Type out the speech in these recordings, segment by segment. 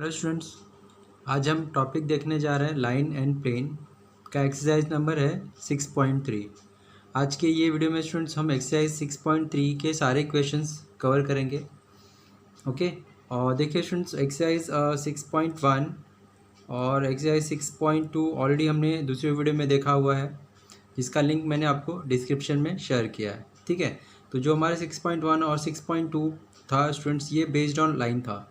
Hello students, आज हम topic देखने जा रहे हैं लाइन एंड प्लेन का। एक्सरसाइज नंबर है 6.3। आज के ये वीडियो में स्टूडेंट्स हम एक्सरसाइज 6.3 के सारे क्वेश्चंस कवर करेंगे। ओके, और देखिए स्टूडेंट्स, एक्सरसाइज 6.1 और एक्सरसाइज 6.2 ऑलरेडी हमने दूसरे वीडियो में देखा हुआ है, जिसका लिंक मैंने आपको डिस्क्रिप्शन में शेयर किया है। ठीक है, तो जो हमारे 6.1 और 6.2 था स्टूडेंट्स, ये बेस्ड ऑन लाइन था।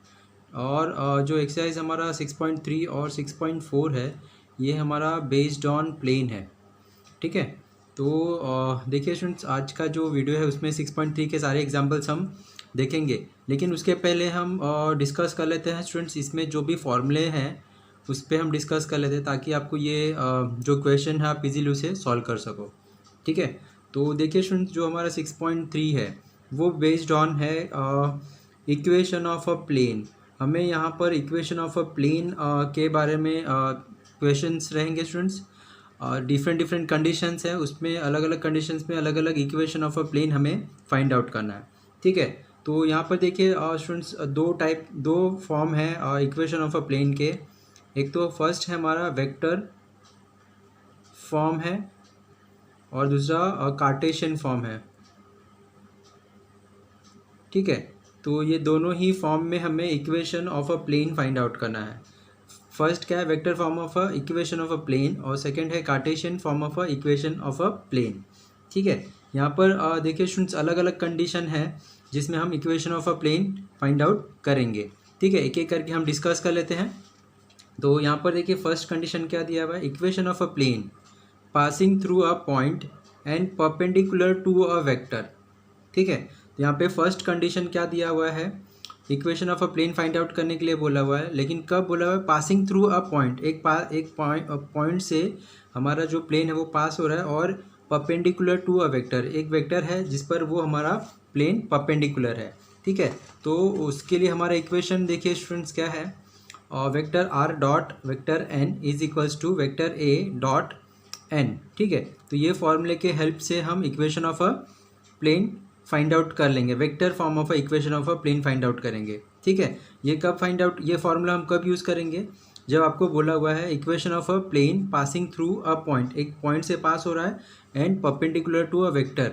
और जो एक्सरसाइज हमारा 6.3 और 6.4 है, ये हमारा बेस्ड ऑन प्लेन है। ठीक है, तो देखिए स्टूडेंट्स, आज का जो वीडियो है उसमें 6.3 के सारे एग्जांपल्स हम देखेंगे, लेकिन उसके पहले हम डिस्कस कर लेते हैं स्टूडेंट्स, इसमें जो भी फॉर्मूले हैं उस पर हम डिस्कस कर लेते हैं, ताकि आपको ये जो क्वेश्चन है आप इजीली उसे सॉल्व कर सको। ठीक है, तो देखिए स्टूडेंट्स, जो हमारा 6.3 है वो बेस्ड ऑन है इक्वेशन ऑफ अ प्लेन। हमें यहाँ पर इक्वेशन ऑफ अ प्लेन के बारे में क्वेश्चंस रहेंगे स्टूडेंट्स। डिफरेंट कंडीशंस है, उसमें अलग अलग कंडीशंस में अलग अलग इक्वेशन ऑफ अ प्लेन हमें फाइंड आउट करना है। ठीक है, तो यहाँ पर देखिए स्टूडेंट्स, दो फॉर्म है इक्वेशन ऑफ अ प्लेन के। एक तो फर्स्ट है हमारा वेक्टर फॉर्म है और दूसरा कार्टेशियन फॉर्म है। ठीक है, तो ये दोनों ही फॉर्म में हमें equation of a plane find out करना है। फर्स्ट क्या है, vector form of a equation of a plane, और सेकंड है Cartesian form of a equation of a plane. ठीक है, यहाँ पर देखिए स्टूडेंट्स, अलग अलग कंडीशन है जिसमें हम equation of a plane find out करेंगे। ठीक है, एक एक करके हम डिस्कस कर लेते हैं। तो यहाँ पर देखिए फर्स्ट कंडीशन क्या दिया हुआ है, equation of a plane passing through a point and perpendicular to a vector. ठीक है, तो यहाँ पे फर्स्ट कंडीशन क्या दिया हुआ है, equation of a plane find out करने के लिए बोला हुआ है, लेकिन कब बोला हुआ है, पासिंग थ्रू अ पॉइंट। एक पॉइंट से हमारा जो प्लेन है वो पास हो रहा है, और परपेंडिकुलर टू अ वेक्टर, एक वेक्टर है जिस पर वो हमारा प्लेन परपेंडिकुलर है। ठीक है, तो उसके लिए हमारा इक्वेशन देखिए स्टूडेंट्स क्या है, vector are dot vector N is equals to vector A dot N. ठीक है, तो ये फॉर्मूले के हेल्प से हम equation of a plane find out कर लेंगे, vector form of a equation of a plane find out करेंगे। ठीक है, ये कब फाइंड आउट, ये फॉर्मूला हम कब यूज़ करेंगे, जब आपको बोला हुआ है equation of a plane passing through a point, एक पॉइंट से पास हो रहा है and perpendicular to a vector,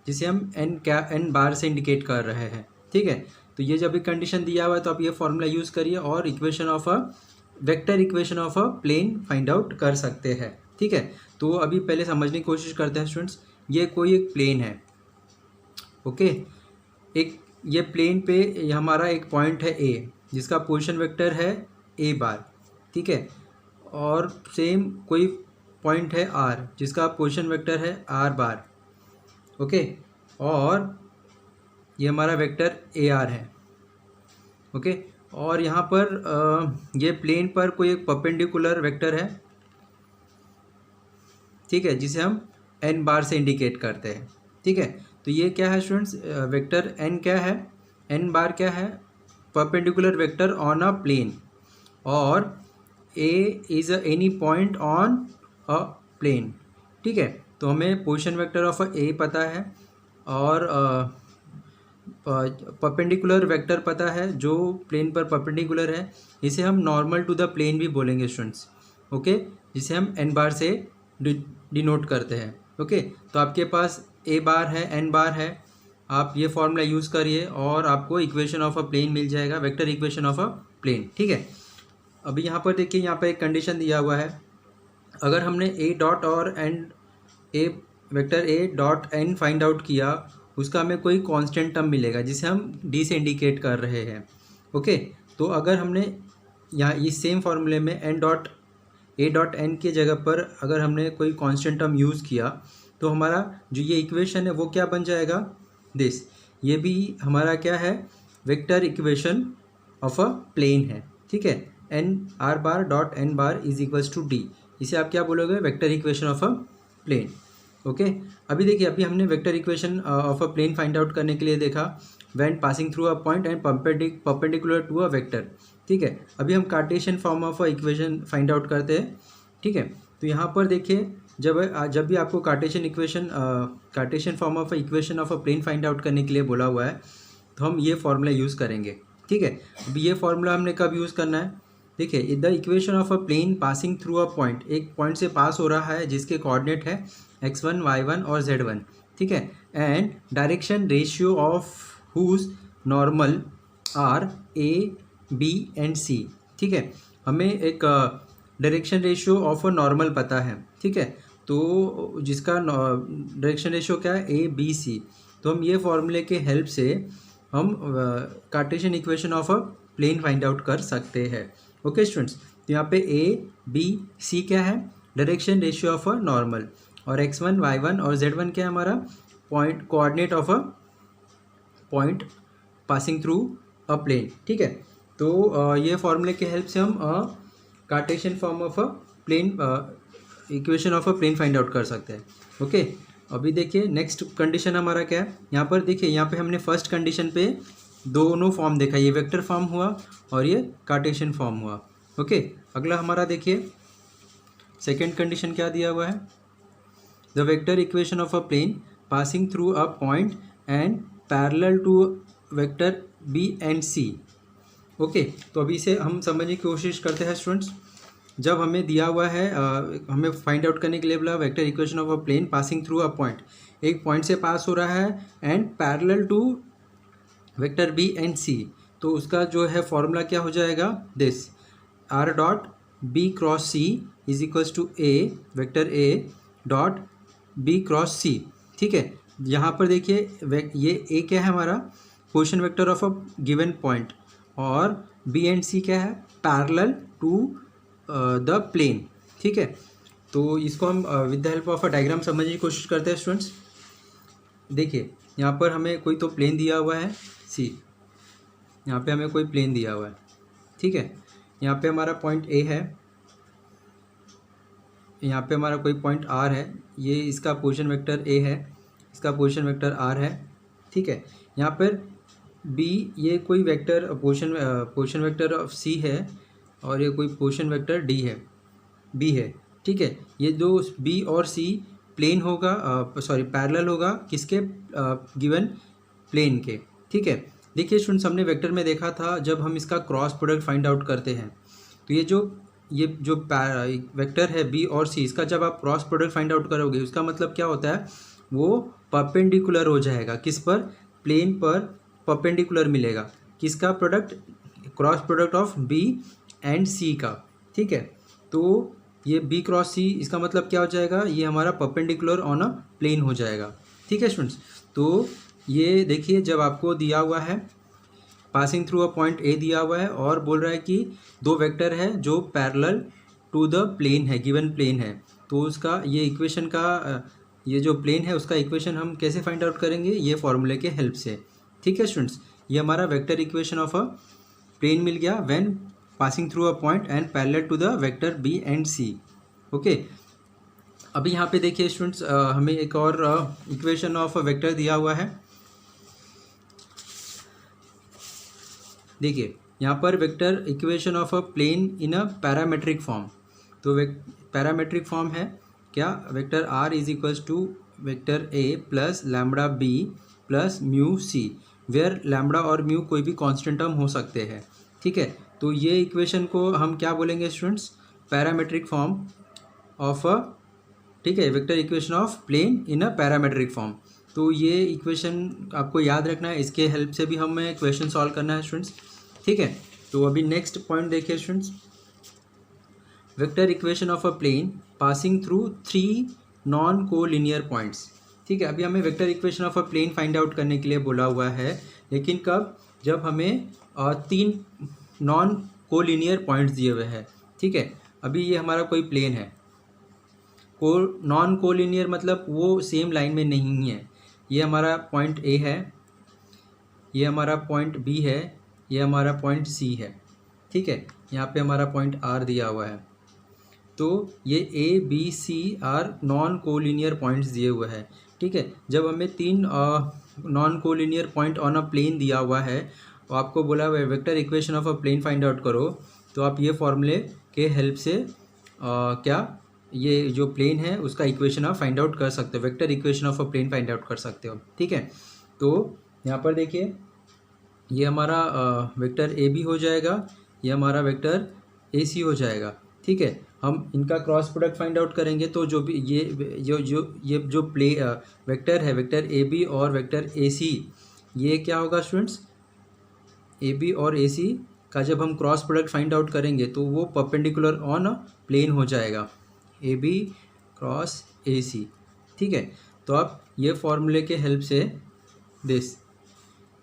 जिसे हम एन बार से इंडिकेट कर रहे हैं। ठीक है, तो ये जब भी कंडीशन दिया हुआ है तो आप ये फॉर्मूला यूज़ करिए और equation of a vector equation of a plane find out कर सकते हैं। ठीक है, तो अभी पहले समझने की कोशिश करते हैं स्टूडेंट्स। ये कोई एक प्लेन है, ओके, एक ये प्लेन पे हमारा एक पॉइंट है ए, जिसका पोजीशन वेक्टर है ए बार। ठीक है, और सेम कोई पॉइंट है आर, जिसका पोजीशन वेक्टर है आर बार। ओके, और ये हमारा वेक्टर ए आर है। ओके, और यहाँ पर ये प्लेन पर कोई एक परपेंडिकुलर वेक्टर है। ठीक है, जिसे हम एन बार से इंडिकेट करते हैं। ठीक है, तो ये क्या है स्टूडेंट्स, वेक्टर एन क्या है, एन बार क्या है, perpendicular vector on a plane, और a is any point on a plane. ठीक है, तो हमें पोजीशन वेक्टर ऑफ ए पता है, और परपेंडिकुलर वेक्टर पता है जो प्लेन पर परपेंडिकुलर है, इसे हम नॉर्मल टू द प्लेन भी बोलेंगे स्टूडेंट्स। ओके, जिसे हम एन बार से डिनोट करते हैं। ओके, तो आपके पास ए बार है, एन बार है, आप ये फॉर्मूला यूज़ करिए और आपको इक्वेशन ऑफ अ प्लेन मिल जाएगा, vector equation of a plane. ठीक है, अभी यहाँ पर देखिए, यहाँ पर एक कंडीशन दिया हुआ है, अगर हमने ए डॉट और N A vector A dot N find out किया, उसका हमें कोई कांस्टेंट टर्म मिलेगा जिसे हम डी से इंडिकेट कर रहे हैं। ओके, तो अगर हमने यहाँ इस सेम फार्मूले में N dot A dot N की जगह पर अगर हमने कोई कांस्टेंट टर्म यूज़ किया, तो हमारा जो ये इक्वेशन है वो क्या बन जाएगा, दिस, ये भी हमारा क्या है, vector equation of a plane है। ठीक है, N R bar dot N bar is equals to D, इसे आप क्या बोलोगे, vector equation of a plane. Okay, अभी देखिए, अभी हमने vector equation of a plane find out करने के लिए देखा, when passing through a point and perpendicular to a vector. ठीक है, अभी हम Cartesian form of a equation find out करते हैं। ठीक है, तो यहाँ पर देखिए, जब भी आपको Cartesian form of a equation of a plane find out करने के लिए बोला हुआ है, तो हम ये फॉर्मूला यूज़ करेंगे। ठीक है। अब ये फॉर्मूला हमने कब यूज़ करना है, देखिए the equation of a plane passing through a point, एक पॉइंट से पास हो रहा है जिसके कोऑर्डिनेट है x1 y1 और z1, ठीक है, and direction ratio of whose normal are a b and c, ठीक है। हमें एक direction ratio of a normal पता है, ठीक है, तो जिसका डायरेक्शन रेशियो क्या है, ए बी सी। तो हम ये फॉर्मूले के हेल्प से हम Cartesian equation of a plane find out कर सकते हैं। ओके स्टूडेंट्स, तो यहाँ पे ए बी सी क्या है, direction ratio of a normal, और x1 y1 और z1 क्या है हमारा point coordinate of a point passing through a plane, ठीक है। तो ये फॉर्मूले के हेल्प से हम Cartesian form of a plane equation of a plane find out कर सकते हैं। ओके, अभी देखिए नेक्स्ट कंडीशन हमारा क्या है, यहाँ पर देखिए यहाँ पे हमने फर्स्ट कंडीशन पे दोनों फॉर्म देखा, ये वेक्टर फॉर्म हुआ और ये कार्टेशियन फॉर्म हुआ। ओके, अगला हमारा देखिए सेकेंड कंडीशन क्या दिया हुआ है, the vector equation of a plane passing through a point and parallel to vector B and C. Okay, तो अभी इसे हम समझने की कोशिश करते हैं स्टूडेंट्स। जब हमें दिया हुआ है हमें फाइंड आउट करने के लिए बोला vector equation of a plane passing through a point, एक पॉइंट से पास हो रहा है and parallel to vector B and c, तो उसका जो है फॉर्मूला क्या हो जाएगा, this r dot b cross c is equals to a vector A dot b cross c, ठीक है। यहाँ पर देखिए ये ए क्या है हमारा position vector of a given point, और बी एंड सी क्या है पैरेलल टू द प्लेन, ठीक है। तो इसको हम with the help of a diagram समझने की कोशिश करते हैं स्टूडेंट्स। देखिए यहाँ पर हमें कोई तो प्लेन दिया हुआ है सी, यहाँ पे हमें कोई प्लेन दिया हुआ है, ठीक है। यहाँ पे हमारा पॉइंट ए है, यहाँ पे हमारा कोई पॉइंट आर है, ये इसका पोजीशन वेक्टर ए है, इसका पोजीशन वेक्टर आर है, ठीक है। यहाँ पर बी ये कोई वेक्टर पोजीशन वेक्टर ऑफ सी है, और ये कोई पोजीशन वेक्टर डी है बी है, ठीक है। ये दो बी और सी प्लेन होगा सॉरी पैरेलल होगा किसके गिवन प्लेन के, ठीक है। देखिए स्टूडेंट्स, हमने वेक्टर में देखा था जब हम इसका क्रॉस प्रोडक्ट फाइंड आउट करते हैं, तो ये जो वेक्टर है बी और सी, इसका जब आप क्रॉस प्रोडक्ट फाइंड आउट करोगे उसका मतलब क्या होता है, वो परपेंडिकुलर हो जाएगा किस पर, प्लेन पर परपेंडिकुलर मिलेगा, किसका product, cross product of b and c का, ठीक है। तो ये बी क्रॉस सी इसका मतलब क्या हो जाएगा, ये हमारा परपेंडिकुलर ऑन अ प्लेन हो जाएगा, ठीक है स्टूडेंट्स। तो ये देखिए जब आपको दिया हुआ है पासिंग थ्रू अ पॉइंट ए दिया हुआ है और बोल रहा है कि दो वेक्टर है जो पैरेलल टू द प्लेन है, गिवन प्लेन है, तो उसका ये इक्वेशन का ये जो प्लेन है उसका इक्वेशन हम कैसे फाइंड आउट करेंगे, ये फॉर्मूले के हेल्प से, ठीक है स्टूडेंट्स। ये हमारा vector equation of a plane मिल गया when passing through a point and parallel to the vector B and C. Okay, अभी यहाँ पे देखिए स्टूडेंट्स हमें एक और इक्वेशन ऑफ अ वेक्टर दिया हुआ है। देखिए यहाँ पर vector equation of a plane in a parametric form, तो पैरामेट्रिक फॉर्म है क्या, vector are is equals to vector A plus lambda B plus mu C, where lambda और म्यू कोई भी कांस्टेंट टर्म हो सकते हैं, ठीक है। तो ये इक्वेशन को हम क्या बोलेंगे students, parametric form of a, ठीक है, vector equation of plane in a parametric form. तो ये इक्वेशन आपको याद रखना है, इसके हेल्प से भी हमें क्वेश्चन सॉल्व करना है स्टूडेंट्स, ठीक है। तो अभी नेक्स्ट पॉइंट देखिए students, vector equation of a plane passing through three non collinear points, ठीक है। अभी हमें vector equation of a plane find out करने के लिए बोला हुआ है, लेकिन कब, जब हमें तीन नॉन कोलिनियर पॉइंट्स दिए हुए हैं, ठीक है। अभी ये हमारा कोई प्लेन है, नॉन कोलिनियर मतलब वो सेम लाइन में नहीं है, ये हमारा पॉइंट ए है, ये हमारा पॉइंट बी है, ये हमारा पॉइंट सी है, ठीक है। यहाँ पे हमारा पॉइंट आर दिया हुआ है, तो ये A B C are non collinear points दिए हुए हैं, ठीक है। जब हमें तीन non collinear point on a plane दिया हुआ है, तो आपको बोला हुआ है vector equation of a plane find out करो, तो आप ये फॉर्मूले के हेल्प से क्या ये जो प्लेन है उसका इक्वेशन आप फाइंड आउट कर सकते हो, vector equation of a plane find out कर सकते हो, ठीक है। तो यहाँ पर देखिए ये हमारा वेक्टर ए बी हो जाएगा, ये हमारा वेक्टर ए सी हो जाएगा। ठीक है, हम इनका क्रॉस प्रोडक्ट फाइंड आउट करेंगे तो जो भी ये जो वेक्टर है, वेक्टर ए बी और वेक्टर ए सी, ये क्या होगा स्टूडेंट्स, ए बी और ए सी का जब हम क्रॉस प्रोडक्ट फाइंड आउट करेंगे तो वो परपेंडिकुलर ऑन प्लेन हो जाएगा, A B cross A c. ठीक है, तो आप ये फॉर्मूले के हेल्प से दिस,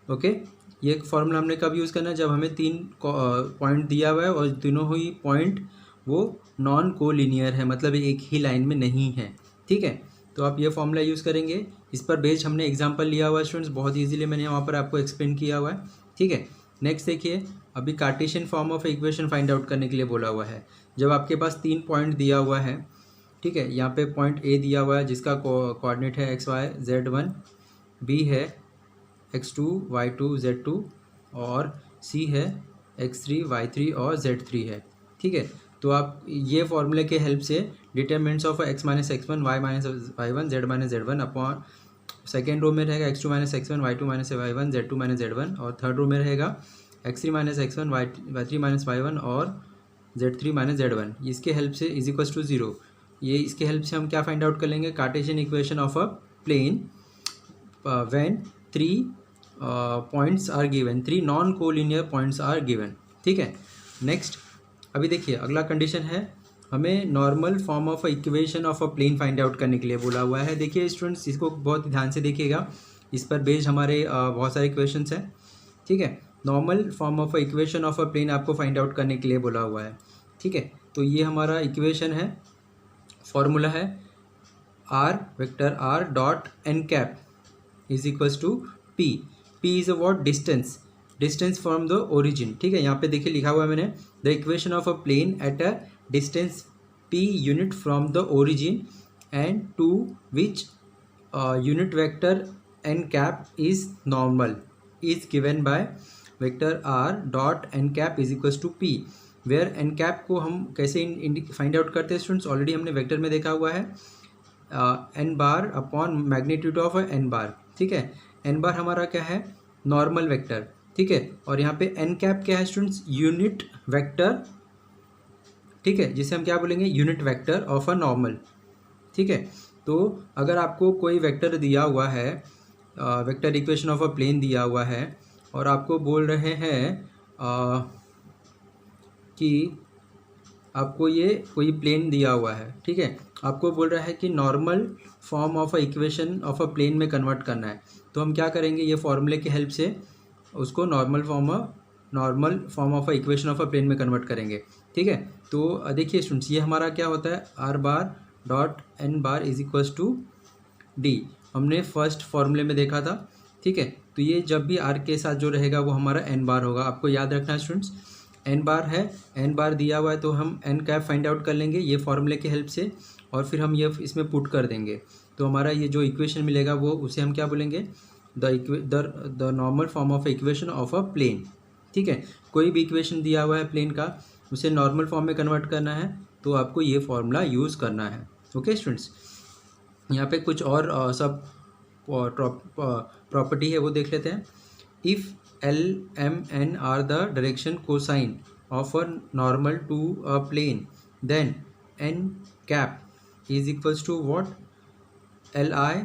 ओके, ये फॉर्मूला हमने कब यूज़ करना है, जब हमें 3 पॉइंट दिया हुआ है और तीनों ही पॉइंट वो नॉन कोलिनियर है, मतलब एक ही लाइन में नहीं है। ठीक है, तो आप ये फॉर्मूला यूज़ करेंगे। इस पर बेस्ड हमने एग्जांपल लिया हुआ है स्टूडेंट्स, बहुत इजीली मैंने वहाँ पर आपको एक्सप्लेन किया हुआ है। ठीक है, नेक्स्ट देखिए, अभी Cartesian form of equation find out करने के लिए बोला हुआ है। जब आपके पास 3 पॉइंट दिया हुआ है, ठीक है, यहाँ पे पॉइंट ए दिया हुआ है जिसका कोऑर्डिनेट है X Y Z one, B है x2 y2 z2 और c है x3 y3 और z3 है। ठीक है, तो आप ये फॉर्मूले के हेल्प से determinants of x minus x one, Y minus Y one, Z minus Z one upon second row में रहेगा x2 minus x one, y2 minus Y one, z2 minus Z one, और थर्ड रो में रहेगा x3 minus x one, y3 minus Y one और z3 minus Z one. इसके help से is equals to zero, ये इसके help से हम क्या फाइंड आउट कर लेंगे, Cartesian equation of a plane when 3 points are given, 3 non collinear points are given. ठीक है, नेक्स्ट अभी देखिए अगला कंडीशन है, हमें normal form of equation of a plane find out करने के लिए बोला हुआ है। देखिए स्टूडेंट्स, इसको बहुत ध्यान से देखिएगा, इस पर बेस्ड हमारे बहुत सारे इक्वेशंस हैं। ठीक है, normal form of equation of a plane आपको फाइंड आउट करने के लिए बोला हुआ है। ठीक है, तो ये हमारा इक्वेशन है, फॉर्मूला है R vector are dot N cap is equals to P. P is a what, distance, distance from the origin. ठीक है, यहाँ पे देखिए लिखा हुआ है मैंने, the equation of a plane at a distance P unit from the origin and to which unit vector N cap is normal is given by vector R dot N cap is equals to P, where N cap को हम कैसे find out करते हैं students, already हमने vector में देखा हुआ है, n bar upon magnitude of n bar. ठीक है, एन बार हमारा क्या है, नॉर्मल वेक्टर। ठीक है, और यहाँ पे एन कैप क्या है स्टूडेंट्स, यूनिट वेक्टर। ठीक है, जिसे हम क्या बोलेंगे, unit vector of a normal. ठीक है, तो अगर आपको कोई वेक्टर दिया हुआ है, vector equation of a plane दिया हुआ है, और आपको बोल रहे हैं कि आपको ये कोई प्लेन दिया हुआ है, ठीक है, आपको बोल रहा है कि normal form of a equation of a plane में कन्वर्ट करना है, तो हम क्या करेंगे, ये फॉर्मूले की हेल्प से उसको normal form of a equation of a plane में कन्वर्ट करेंगे। ठीक है, तो देखिए स्टूडेंट्स, ये हमारा क्या होता है, R bar dot N bar is equals to D, हमने फर्स्ट फॉर्मूले में देखा था। ठीक है, तो ये जब भी आर के साथ जो रहेगा वो हमारा एन बार होगा। आपको याद रखना है स्टूडेंट्स, एन बार है, एन बार दिया हुआ है तो हम एन कैप फाइंड आउट कर लेंगे ये फॉर्मूले के हेल्प से, और फिर हम ये इसमें पुट कर देंगे, तो हमारा ये जो इक्वेशन मिलेगा वो उसे हम क्या बोलेंगे, the normal form of equation of a plane. ठीक है, कोई भी इक्वेशन दिया हुआ है प्लेन का, उसे नॉर्मल फॉर्म में कन्वर्ट करना है तो आपको ये फॉर्मूला यूज़ करना है। ओके स्टूडेंट्स, यहाँ पे कुछ और सब प्रॉपर्टी है वो देख लेते हैं। If L M N are the direction cosine of a normal to a plane, then N cap is equals to what, Li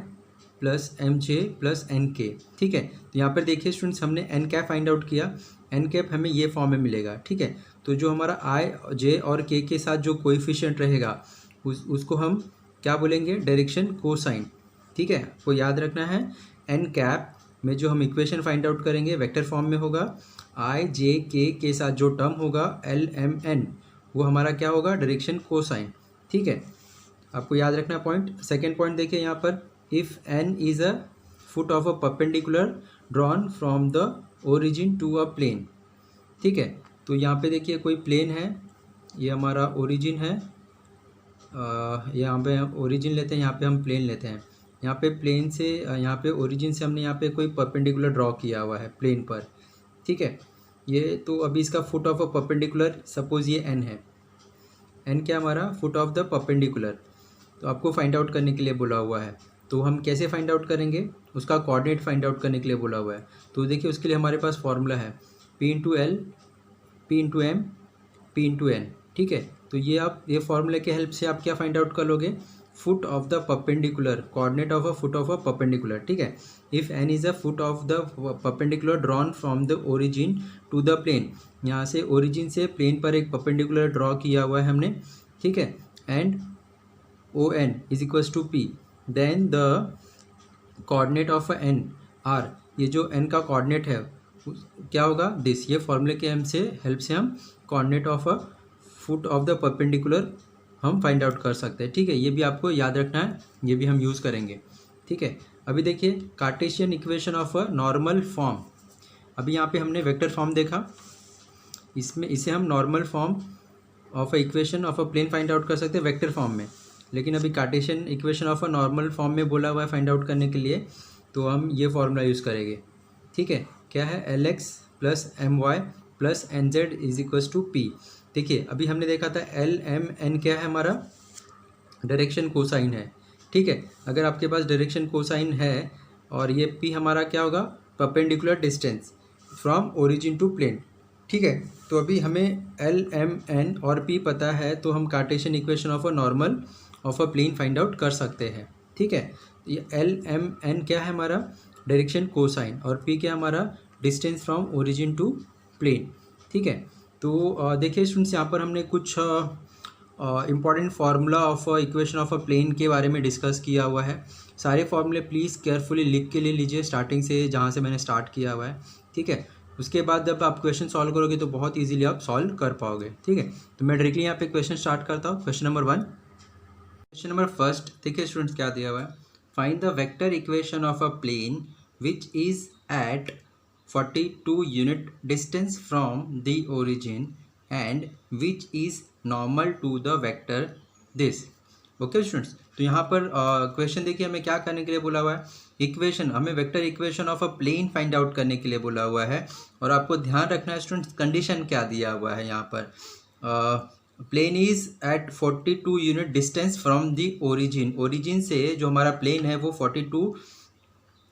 plus MJ plus NK। ठीक है, तो यहाँ पर देखिए स्टूडेंट्स, हमने N कैप फाइंड आउट किया, N cap हमें ये फॉर्म में मिलेगा। ठीक है, तो जो हमारा I J और K के साथ जो कोएफिशिएंट रहेगा उसको हम क्या बोलेंगे, डायरेक्शन कोसाइन। ठीक है, आपको याद रखना है, N कैप में जो हम इक्वेशन फाइंड आउट करेंगे वेक्टर फॉर्म में होगा, I J K के साथ जो टर्म होगा L M N वो हमारा क्या होगा, डायरेक्शन कोसाइन। ठीक है, आपको याद रखना पॉइंट। सेकेंड पॉइंट देखिए यहाँ पर, if N is a foot of a perpendicular drawn from the origin to a plane. ठीक है, तो यहाँ पे देखिए कोई प्लेन है, ये हमारा ओरिजिन है, यहाँ पे हम ओरिजिन लेते हैं, यहाँ पे हम प्लेन लेते हैं। यहाँ पे प्लेन से यहाँ पे ओरिजिन से हमने यहाँ पे कोई परपेंडिकुलर ड्रॉ किया हुआ है प्लेन पर। ठीक है, ये तो अभी इसका foot of a perpendicular, suppose ये n है, n क्या हमारा फुट ऑफ द परपेंडिकुलर, तो आपको फाइंड आउट करने के लिए बोला हुआ है। तो हम कैसे फाइंड आउट करेंगे, उसका कोऑर्डिनेट फाइंड आउट करने के लिए बोला हुआ है। तो देखिए उसके लिए हमारे पास फॉर्मूला है P into L, P into M, P into N, ठीक है। तो ये आप ये फॉर्मूले के हेल्प से आप क्या फाइंड आउट कर लोगे, foot of the perpendicular, coordinate of a foot of a perpendicular, ठीक है। If N is a foot of the perpendicular drawn from the origin to the plane, यहाँ से ओरिजिन से प्लेन पर एक परपेंडिकुलर ड्रॉ किया हुआ है हमने, ठीक है। And O N is equals to P, then the coordinate of N are, ये जो एन का कोऑर्डिनेट है क्या होगा, दिस। ये फॉर्मूले के हेल्प से हम coordinate of a foot of the perpendicular हम फाइंड आउट कर सकते हैं, ठीक है। ये भी आपको याद रखना है, ये भी हम यूज़ करेंगे, ठीक है। अभी देखिए Cartesian equation of a normal form, अभी यहाँ पे हमने वेक्टर फॉर्म देखा, इसमें इसे हम normal form of a equation of a plane find out कर सकते हैं वेक्टर फॉर्म में। लेकिन अभी Cartesian equation of a normal form में बोला हुआ है फाइंड आउट करने के लिए, तो हम ये फॉर्मूला यूज़ करेंगे, ठीक है। क्या है, L X plus M Y plus N Z is equals to P. देखिए अभी हमने देखा था एल एम एन क्या है, हमारा डायरेक्शन कोसाइन है, ठीक है। अगर आपके पास डायरेक्शन कोसाइन है और ये पी हमारा क्या होगा, perpendicular distance from origin to plane, ठीक है। तो अभी हमें एल एम एन और पी पता है, तो हम Cartesian equation of a normal of a plane find out कर सकते हैं, ठीक है। ये एल एम एन क्या है, हमारा डायरेक्शन कोसाइन, और पी क्या हमारा distance from origin to plane, ठीक है। तो देखिए स्टूडेंट्स, यहाँ पर हमने कुछ important formula of equation of a plane के बारे में डिस्कस किया हुआ है। सारे फार्मूले प्लीज़ केयरफुली लिख के ले लीजिए स्टार्टिंग से, जहाँ से मैंने स्टार्ट किया हुआ है, ठीक है। उसके बाद जब आप क्वेश्चन सॉल्व करोगे तो बहुत इजीली आप सॉल्व कर पाओगे, ठीक है। तो मैं डायरेक्टली यहाँ पे क्वेश्चन स्टार्ट करता हूँ। Question number 1, question number first, देखिए स्टूडेंट्स क्या दिया हुआ है, find the vector equation of a plane which is at 42 unit distance from the origin and which is normal to the vector this. Okay students, तो यहाँ पर question देखिए हमें क्या करने के लिए बोला हुआ है, इक्वेशन, हमें vector equation of a plane find out करने के लिए बोला हुआ है। और आपको ध्यान रखना है स्टूडेंट्स, कंडीशन क्या दिया हुआ है यहाँ पर, plane is at 42 unit distance from the origin, origin से जो हमारा प्लेन है वो 42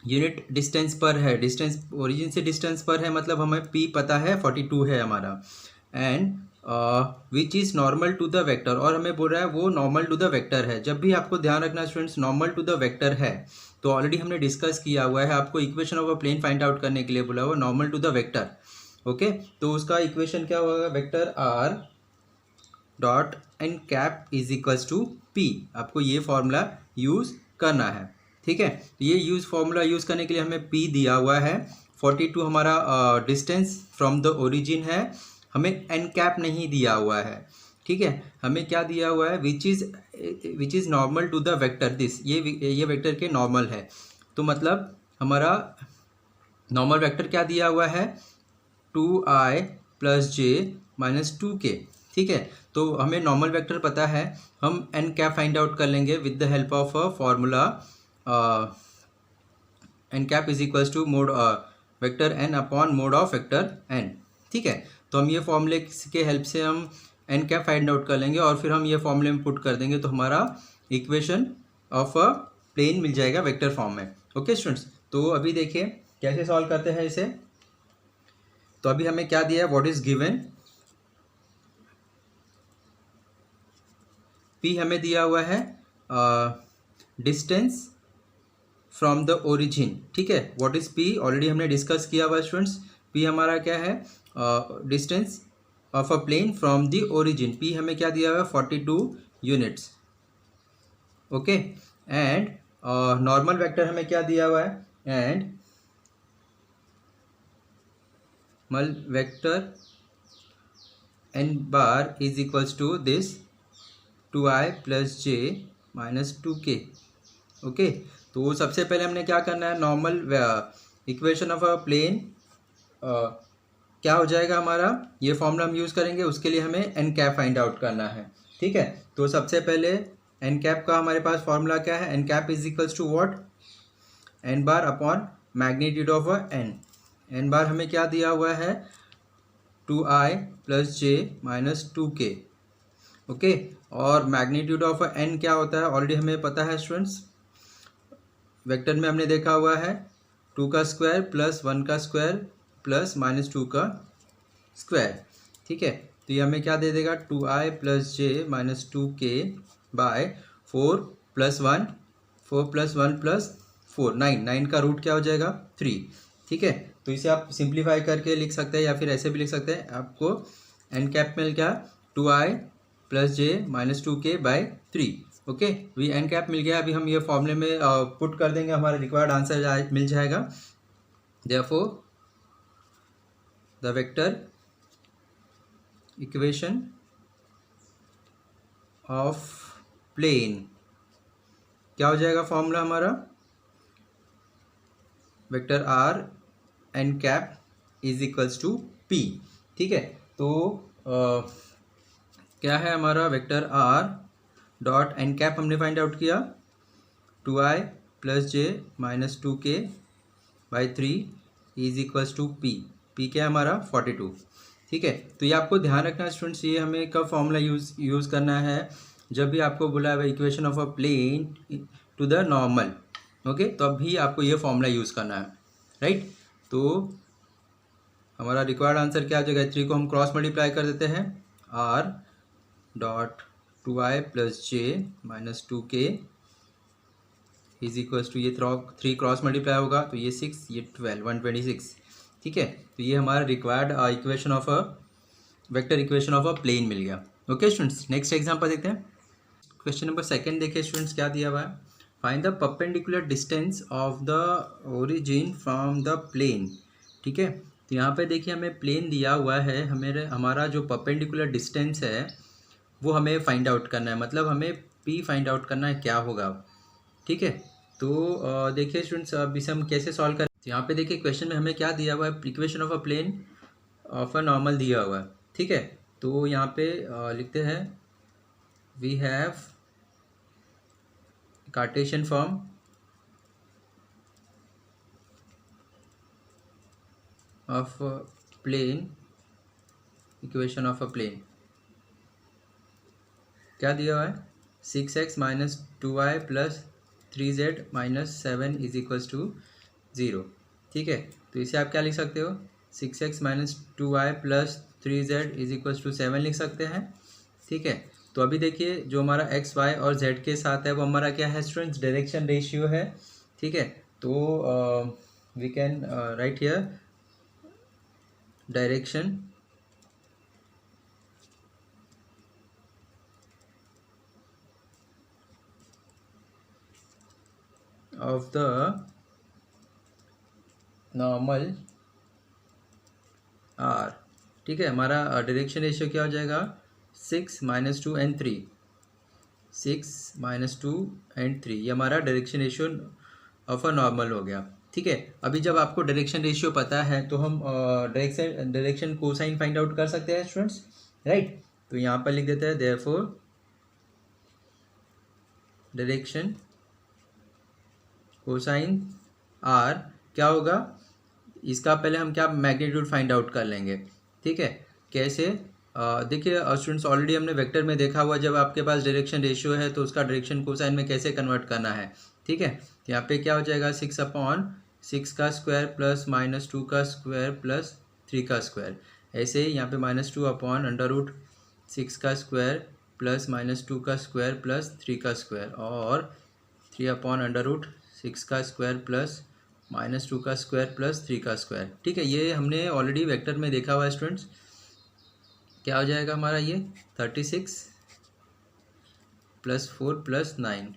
यूनिट डिस्टेंस पर है, डिस्टेंस ओरिजिन से डिस्टेंस पर है, मतलब हमें p पता है 42 है हमारा। And which is normal to the vector, और हमें बोल रहा है वो नॉर्मल टू द वेक्टर है। जब भी आपको ध्यान रखना students, normal to the vector है तो ऑलरेडी हमने डिस्कस किया हुआ है, आपको equation of a plane find out करने के लिए बोला हुआ normal to the vector, okay. तो उसका इक्वेशन क्या होगा, vector are dot N cap is equals to p, आपको ये फॉर्मूला यूज़ करना है, ठीक है। ये फॉर्मूला यूज़ करने के लिए हमें p दिया हुआ है, 42 हमारा डिस्टेंस फ्रॉम द ओरिजिन है, हमें एन कैप नहीं दिया हुआ है, ठीक है। हमें क्या दिया हुआ है, which is normal to the vector this, ये वेक्टर के नॉर्मल है। तो मतलब हमारा नॉर्मल वेक्टर क्या दिया हुआ है, 2i plus j minus 2k, ठीक है। तो हमें नॉर्मल वेक्टर पता है, हम एन कैप फाइंड आउट कर लेंगे with the help of a formula n cap is equals to mod vector n upon mod of vector n, ठीक है। तो हम ये फॉर्मूले के हेल्प से हम एन कैप फाइंड आउट कर लेंगे और फिर हम ये फॉर्मूले में पुट कर देंगे, तो हमारा इक्वेशन ऑफ अ प्लेन मिल जाएगा वेक्टर फॉर्म में, ओके स्टूडेंट्स। तो अभी देखिए कैसे सॉल्व करते हैं इसे। तो अभी हमें क्या दिया है, व्हाट इज गिवन, p हमें दिया हुआ है डिस्टेंस फ्रॉम द ओरिजिन, ठीक है। व्हाट इज p, ऑलरेडी हमने डिस्कस किया हुआ स्टूडेंट्स, p हमारा क्या है, distance of a plane from the origin, p हमें क्या दिया हुआ है 42 units, okay. And normal vector हमें क्या दिया हुआ है, and vector n bar is equals to this 2i plus j minus 2k, okay. तो सबसे पहले हमने क्या करना है, normal equation of a plane क्या हो जाएगा हमारा, ये फॉर्मूला हम यूज़ करेंगे, उसके लिए हमें एन कैप फाइंड आउट करना है, ठीक है। तो सबसे पहले एन कैप का हमारे पास फॉर्मूला क्या है, n cap is equals to what, n bar upon magnitude of n, n bar हमें क्या दिया हुआ है 2i plus j minus 2k, okay. और मैग्नीट्यूड ऑफ एन क्या होता है, ऑलरेडी हमें पता है स्टूडेंट्स, वेक्टर में हमने देखा हुआ है 2 का स्क्वायर प्लस 1 का स्क्वायर प्लस -2 का स्क्वायर। ठीक है, तो ये हमें क्या दे देगा 2i plus j minus 2k by 4 plus 1 4 plus 1 plus 4 9 9 का रूट क्या हो जाएगा 3। ठीक है, तो इसे आप सिंप्लीफाई करके लिख सकते हैं या फिर ऐसे भी लिख सकते हैं। आपको एन कैप मिल गया 2i plus j minus 2k by 3। Okay, we n cap मिल गया। अभी हम ये फॉर्मूले में पुट कर देंगे, हमारा रिक्वायर्ड आंसर मिल जाएगा। Therefore the vector equation of plane क्या हो जाएगा फॉर्मूला हमारा vector r n cap is equals to p. ठीक है, तो क्या है हमारा vector are dot N cap हमने फाइंड आउट किया 2i plus j minus 2k by 3 is equals to p. P क्या है हमारा 42। ठीक है, तो ये आपको ध्यान रखना है स्टूडेंट्स, ये हमें कब फॉर्मूला यूज़ करना है, जब भी आपको बोला है equation of a plane to the normal. Okay, तो अभी आपको ये फॉर्मूला यूज़ करना है, राइट। तो हमारा रिक्वायर्ड आंसर क्या आ जाएगा, 3 को हम क्रॉस मल्टीप्लाई कर देते हैं r dot 2i plus j minus 2k is equals to ये 3 क्रॉस मल्टीप्लाई होगा तो ये 6 ये 12 126। ठीक है, तो ये हमारा required equation of a vector equation of a plane मिल गया। ओके स्टूडेंट्स, नेक्स्ट एग्जांपल देखते हैं। क्वेश्चन नंबर 2 देखिए स्टूडेंट्स, क्या दिया हुआ है, find the perpendicular distance of the origin from the plane. ठीक है, तो यहाँ पे देखिए हमें प्लेन दिया हुआ है, हमारा जो परपेंडिकुलर डिस्टेंस है वो हमें फाइंड आउट करना है, मतलब हमें पी फाइंड आउट करना है क्या होगा। ठीक है, तो देखिए स्टूडेंट्स, अब इसे हम कैसे सॉल्व करें। तो यहाँ पे देखिए क्वेश्चन में हमें क्या दिया हुआ है, equation of a plane of a normal दिया हुआ है। ठीक है, तो यहाँ पे लिखते हैं we have Cartesian form of plane equation of a plane. क्या दिया हुआ है 6x minus 2y plus 3z minus 7 is equals to 0। ठीक है, तो इसे आप क्या लिख सकते हो 6x minus 2y plus 3z is equals to 7 लिख सकते हैं। ठीक है, तो अभी देखिए जो हमारा x y और z के साथ है वो हमारा क्या है स्टूडेंट्स, डायरेक्शन रेशियो है। ठीक है, तो we can write here direction of the normal r. ठीक है, हमारा डायरेक्शन रेशियो क्या हो जाएगा 6 माइनस 2 एंड 3 6 माइनस 2 एंड 3, ये हमारा direction ratio of a normal हो गया। ठीक है, अभी जब आपको डायरेक्शन रेशियो पता है तो हम डायरेक्शन कोसाइन फाइंड आउट कर सकते हैं स्टूडेंट्स, राइट। तो यहाँ पर लिख देते हैं देयरफॉर डायरेक्शन कोसाइन आर क्या होगा, इसका पहले हम क्या मैग्नीट्यूड फाइंड आउट कर लेंगे। ठीक है, कैसे, देखिए स्टूडेंट्स ऑलरेडी हमने वेक्टर में देखा हुआ, जब आपके पास डायरेक्शन रेशियो है तो उसका डायरेक्शन कोसाइन में कैसे कन्वर्ट करना है। ठीक है, यहाँ पे क्या हो जाएगा 6/6 का स्क्वायर प्लस -2 का स्क्वायर प्लस 3 का स्क्वायर। ऐसे ही यहाँ पे -2 अपॉन √6 का स्क्वायर प्लस -2 का स्क्वायर प्लस 3 का स्क्वायर और 3/√6 का स्क्वायर प्लस -2 का स्क्वायर प्लस 3 का स्क्वायर। ठीक है, ये हमने ऑलरेडी वेक्टर में देखा हुआ है स्टूडेंट्स। क्या हो जाएगा हमारा ये 36 plus 4 plus 9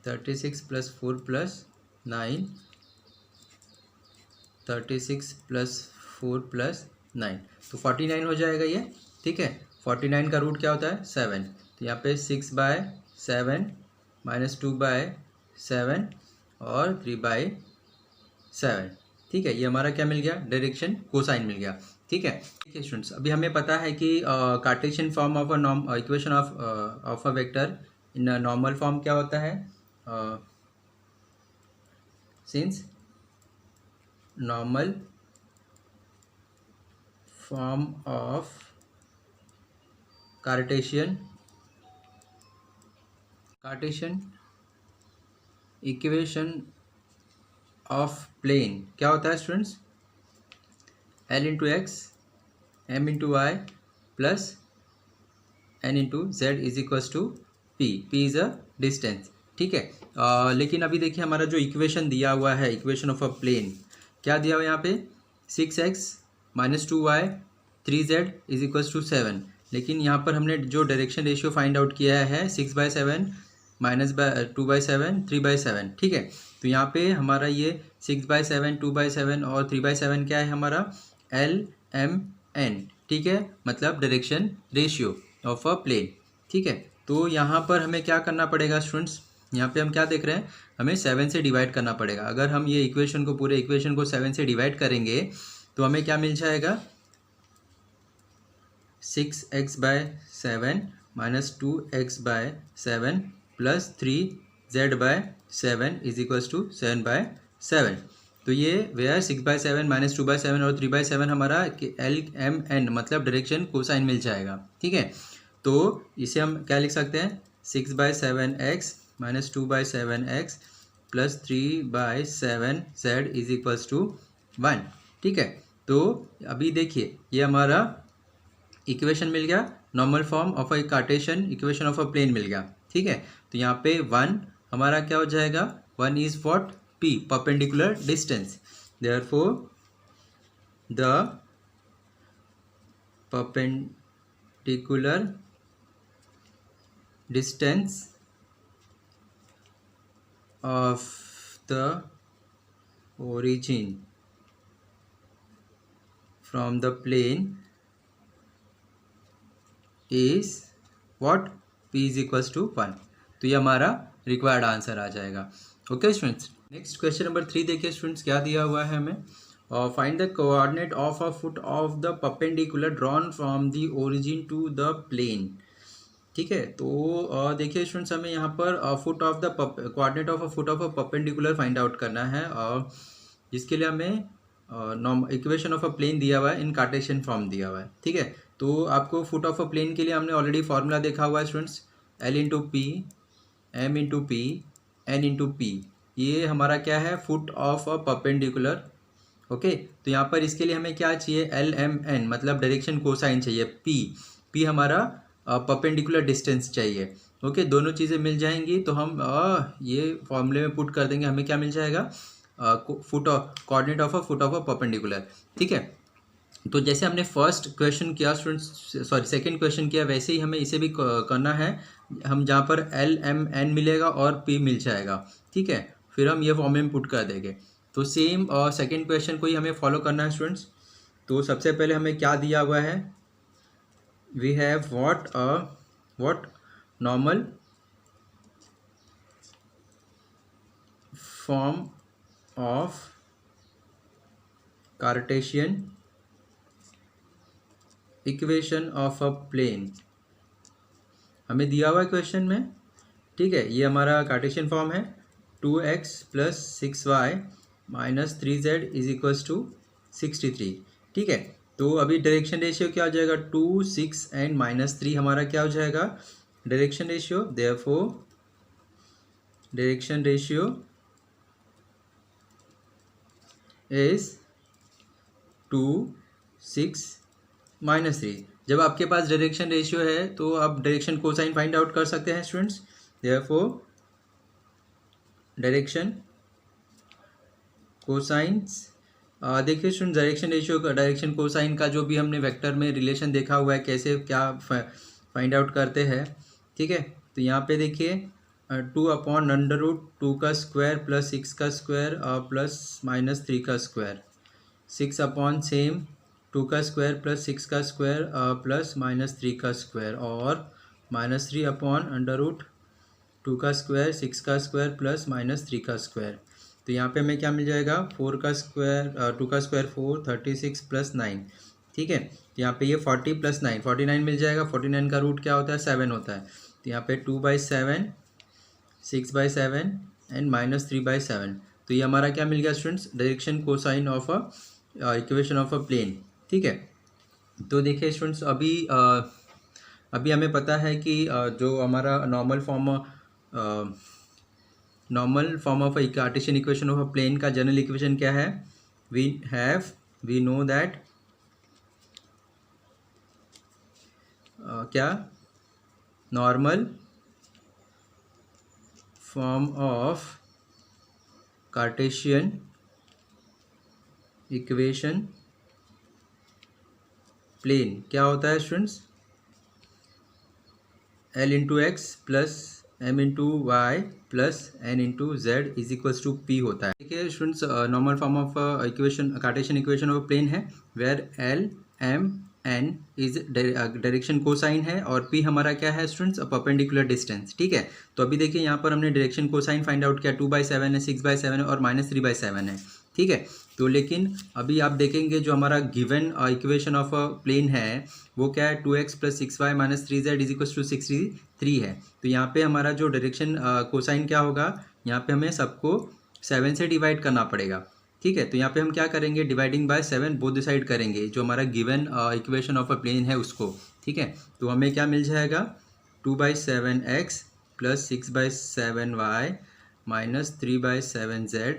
36 plus 4 plus 9 36 plus 4 plus 9 तो 49 हो जाएगा ये। ठीक है, 49 का रूट क्या होता है 7, तो यहाँ पे 6/7 -2/7 और 3/7। ठीक है, ये हमारा क्या मिल गया डायरेक्शन कोसाइन मिल गया। ठीक है, ठीक है स्टूडेंट्स, अभी हमें पता है कि Cartesian form of a equation of a vector in normal form क्या होता है, since normal form of Cartesian Cartesian equation of plane क्या होता है students? L into x m into y plus n into z is equals to p. P is a distance, ठीक है। लेकिन अभी देखिए हमारा जो इक्वेशन दिया हुआ है, इक्वेशन ऑफ अ प्लेन, क्या दिया हुआ है यहाँ पे? 6x minus 2y 3z is equals to 7। लेकिन यहाँ पर हमने जो डायरेक्शन रेशियो फाइंड आउट किया है 6/7 माइनस 2/7 3/7, ठीक है। तो यहाँ पे हमारा ये 6/7 2/7 और 3/7 क्या है हमारा? LMN, ठीक है, मतलब direction ratio of a plane, ठीक है। तो यहाँ पर हमें क्या करना पड़ेगा स्टूडेंट्स? यहाँ पे हम क्या देख रहे हैं? हमें 7 से डिवाइड करना पड़ेगा। अगर हम ये इक्वेशन को, पूरे इक्वेशन को 7 से डिवाइड करेंगे तो हमें क्या मिल जाएगा? 6x/7 minus 2x/7 plus 3z/7 is equals to 7/7। तो ये वेयर 6/7 माइनस 2/7 और 3/7 हमारा LMN मतलब डायरेक्शन कोसाइन मिल जाएगा, ठीक है। तो इसे हम क्या लिख सकते हैं? 6/7x minus 2/7x plus 3/7z is equals to 1, ठीक है। तो अभी देखिए ये हमारा इक्वेशन मिल गया, normal form of a Cartesian equation of a plane मिल गया, ठीक है। तो यहाँ पे 1 हमारा क्या हो जाएगा? 1 is what? P, perpendicular distance. Therefore the perpendicular distance of the origin from the plane is what? P is equals to 1। तो ये हमारा रिक्वायर्ड आंसर आ जाएगा। Okay students, next question number 3 देखिए स्टूडेंट्स, क्या दिया हुआ है हमें? Find the coordinate of a foot of the perpendicular drawn from the origin to the plane, ठीक है। तो देखिए स्टूडेंट्स, हमें यहाँ पर foot of the coordinate of a foot of a perpendicular find out करना है, और जिसके लिए हमें इक्वेशन ऑफ अ प्लेन दिया हुआ है, इन कार्टेशियन फॉर्म दिया हुआ है, ठीक है। तो आपको फुट ऑफ अ प्लेन के लिए हमने ऑलरेडी फॉर्मूला देखा हुआ है students, L into p m into p n into p. ये हमारा क्या है? Foot of a perpendicular, okay. तो यहाँ पर इसके लिए हमें क्या चाहिए? LMN मतलब डायरेक्शन कोसाइन चाहिए, P हमारा परपेंडिकुलर डिस्टेंस चाहिए, ओके। दोनों चीज़ें मिल जाएंगी तो हम ये फॉर्मूले में पुट कर देंगे, हमें क्या मिल जाएगा? Foot of coordinate of a foot of a perpendicular, ठीक है। तो जैसे हमने फर्स्ट क्वेश्चन किया स्टूडेंट्स, सॉरी सेकंड क्वेश्चन किया, वैसे ही हमें इसे भी करना है। हम जहाँ पर LMN मिलेगा और P मिल जाएगा, ठीक है, फिर हम ये फॉर्मूले में पुट कर देंगे। तो सेम सेकंड क्वेश्चन को ही हमें फॉलो करना है स्टूडेंट्स। तो सबसे पहले हमें क्या दिया हुआ है? we have what normal form of Cartesian equation of a plane हमें दिया हुआ है क्वेश्चन में, ठीक है। ये हमारा कार्टेशियन फॉर्म है, 2x plus 6y minus 3z is equals to 63, ठीक है। तो अभी डायरेक्शन रेशियो क्या हो जाएगा? 2 6 एंड माइनस 3 हमारा क्या हो जाएगा? Direction ratio. Therefore direction ratio is 2 6 minus 3। जब आपके पास डायरेक्शन रेशियो है तो आप डायरेक्शन कोसाइन फाइंड आउट कर सकते हैं स्टूडेंट्स। देयरफॉर डायरेक्शन कोसाइंस, देखिए स्टूडेंट, डायरेक्शन रेशियो का, डायरेक्शन कोसाइन का जो भी हमने वेक्टर में रिलेशन देखा हुआ है, कैसे क्या फाइंड आउट करते हैं, ठीक है। तो यहाँ पे देखिए 2/√2 का स्क्वायर प्लस 6 का स्क्वायर प्लस माइनस 3 का स्क्वायर, 6 अपॉन सेम 2 का स्क्वायर प्लस 6 का स्क्वायर प्लस माइनस 3 का स्क्वायर, और माइनस 3 अपॉन √2 का स्क्वायर 6 का स्क्वायर प्लस माइनस 3 का स्क्वायर। तो यहाँ पे हमें क्या मिल जाएगा? 4 का स्क्वायर 2 का स्क्वायर 4 36 प्लस 9, ठीक है। तो यहाँ पे ये 40 प्लस 9 49 मिल जाएगा। 49 का रूट क्या होता है? 7 होता है। तो यहाँ पे 2/7 6/7 एंड माइनस 3/7। तो ये हमारा क्या मिल गया students? Direction cosine of a equation of a plane, ठीक है। तो देखिए स्टूडेंट्स, अभी हमें पता है कि जो हमारा normal form normal form of Cartesian equation of a plane का जनरल इक्वेशन क्या है? वी नो दैट क्या normal form of Cartesian equation plane क्या होता है students? L into x plus m into y plus n into z is equals to p होता है। देखिए students, normal form of equation Cartesian equation of plane है where L m n is direction cosine है और p हमारा क्या है students? Perpendicular distance. ठीक है, तो अभी देखिए यहाँ पर हमने डायरेक्शन कोसाइन फाइंड आउट किया, 2/7 है, 6/7 है और -3/7 है। ठीक है, तो लेकिन अभी आप देखेंगे जो हमारा given equation of a plane है वो क्या है? 2x plus 6y minus 3z is equal to 63 है। तो यहाँ पे हमारा जो डायरेक्शन कोसाइन क्या होगा? यहाँ पे हमें सबको 7 से डिवाइड करना पड़ेगा। ठीक है, तो यहाँ पे हम क्या करेंगे? डिवाइडिंग बाय 7 बोथ डिसाइड करेंगे जो हमारा given equation of a plane है उसको। ठीक है, तो हमें क्या मिल जाएगा? 2/7x plus 6/7y minus 3/7z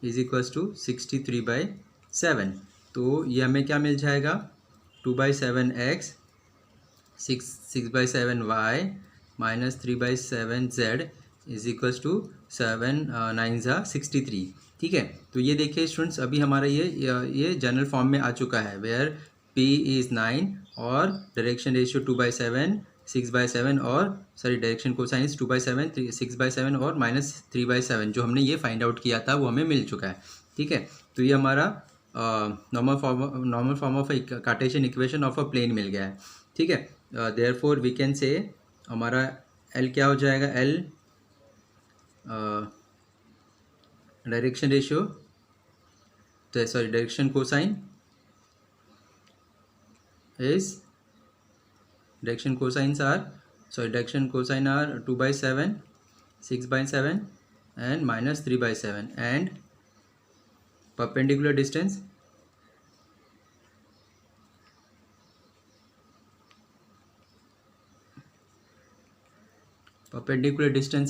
is equals to 63/7। तो ये हमें क्या मिल जाएगा? 2/7x 6/7y minus 3/7z is equals to 7 9 63। ठीक है, तो ये देखिए स्टूडेंट्स, अभी हमारा ये जनरल फॉर्म में आ चुका है वेयर p इज़ 9 और डायरेक्शन रेशियो 2/7 6/7 और सॉरी डायरेक्शन कोसाइन इज 2/7 6/7 और -3/7 जो हमने ये फाइंड आउट किया था वो हमें मिल चुका है। ठीक है, तो ये हमारा normal form of Cartesian equation of a plane मिल गया है। ठीक है, देयरफॉर वी कैन से हमारा L क्या हो जाएगा? L डायरेक्शन रेशियो तो sorry direction cosine is direction cosines are direction cosine are 2/7 6/7 and -3/7 and perpendicular distance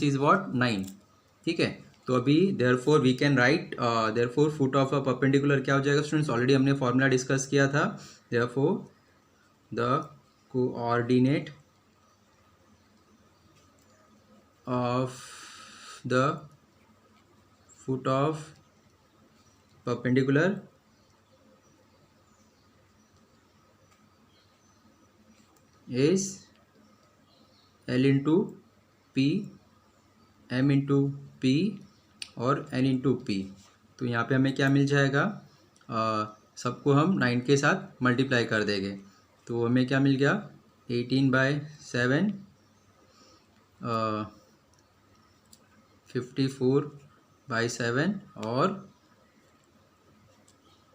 is what? 9। ठीक है, तो अभी therefore we can write therefore foot of a perpendicular क्या हो जाएगा स्टूडेंट्स? ऑलरेडी हमने फॉर्मूला डिस्कस किया था। therefore the coordinate of the foot of perpendicular is L into P m into P और n इंटू पी। तो यहाँ पे हमें क्या मिल जाएगा? सबको हम 9 के साथ मल्टीप्लाई कर देंगे तो हमें क्या मिल गया? 18/7 54/7 और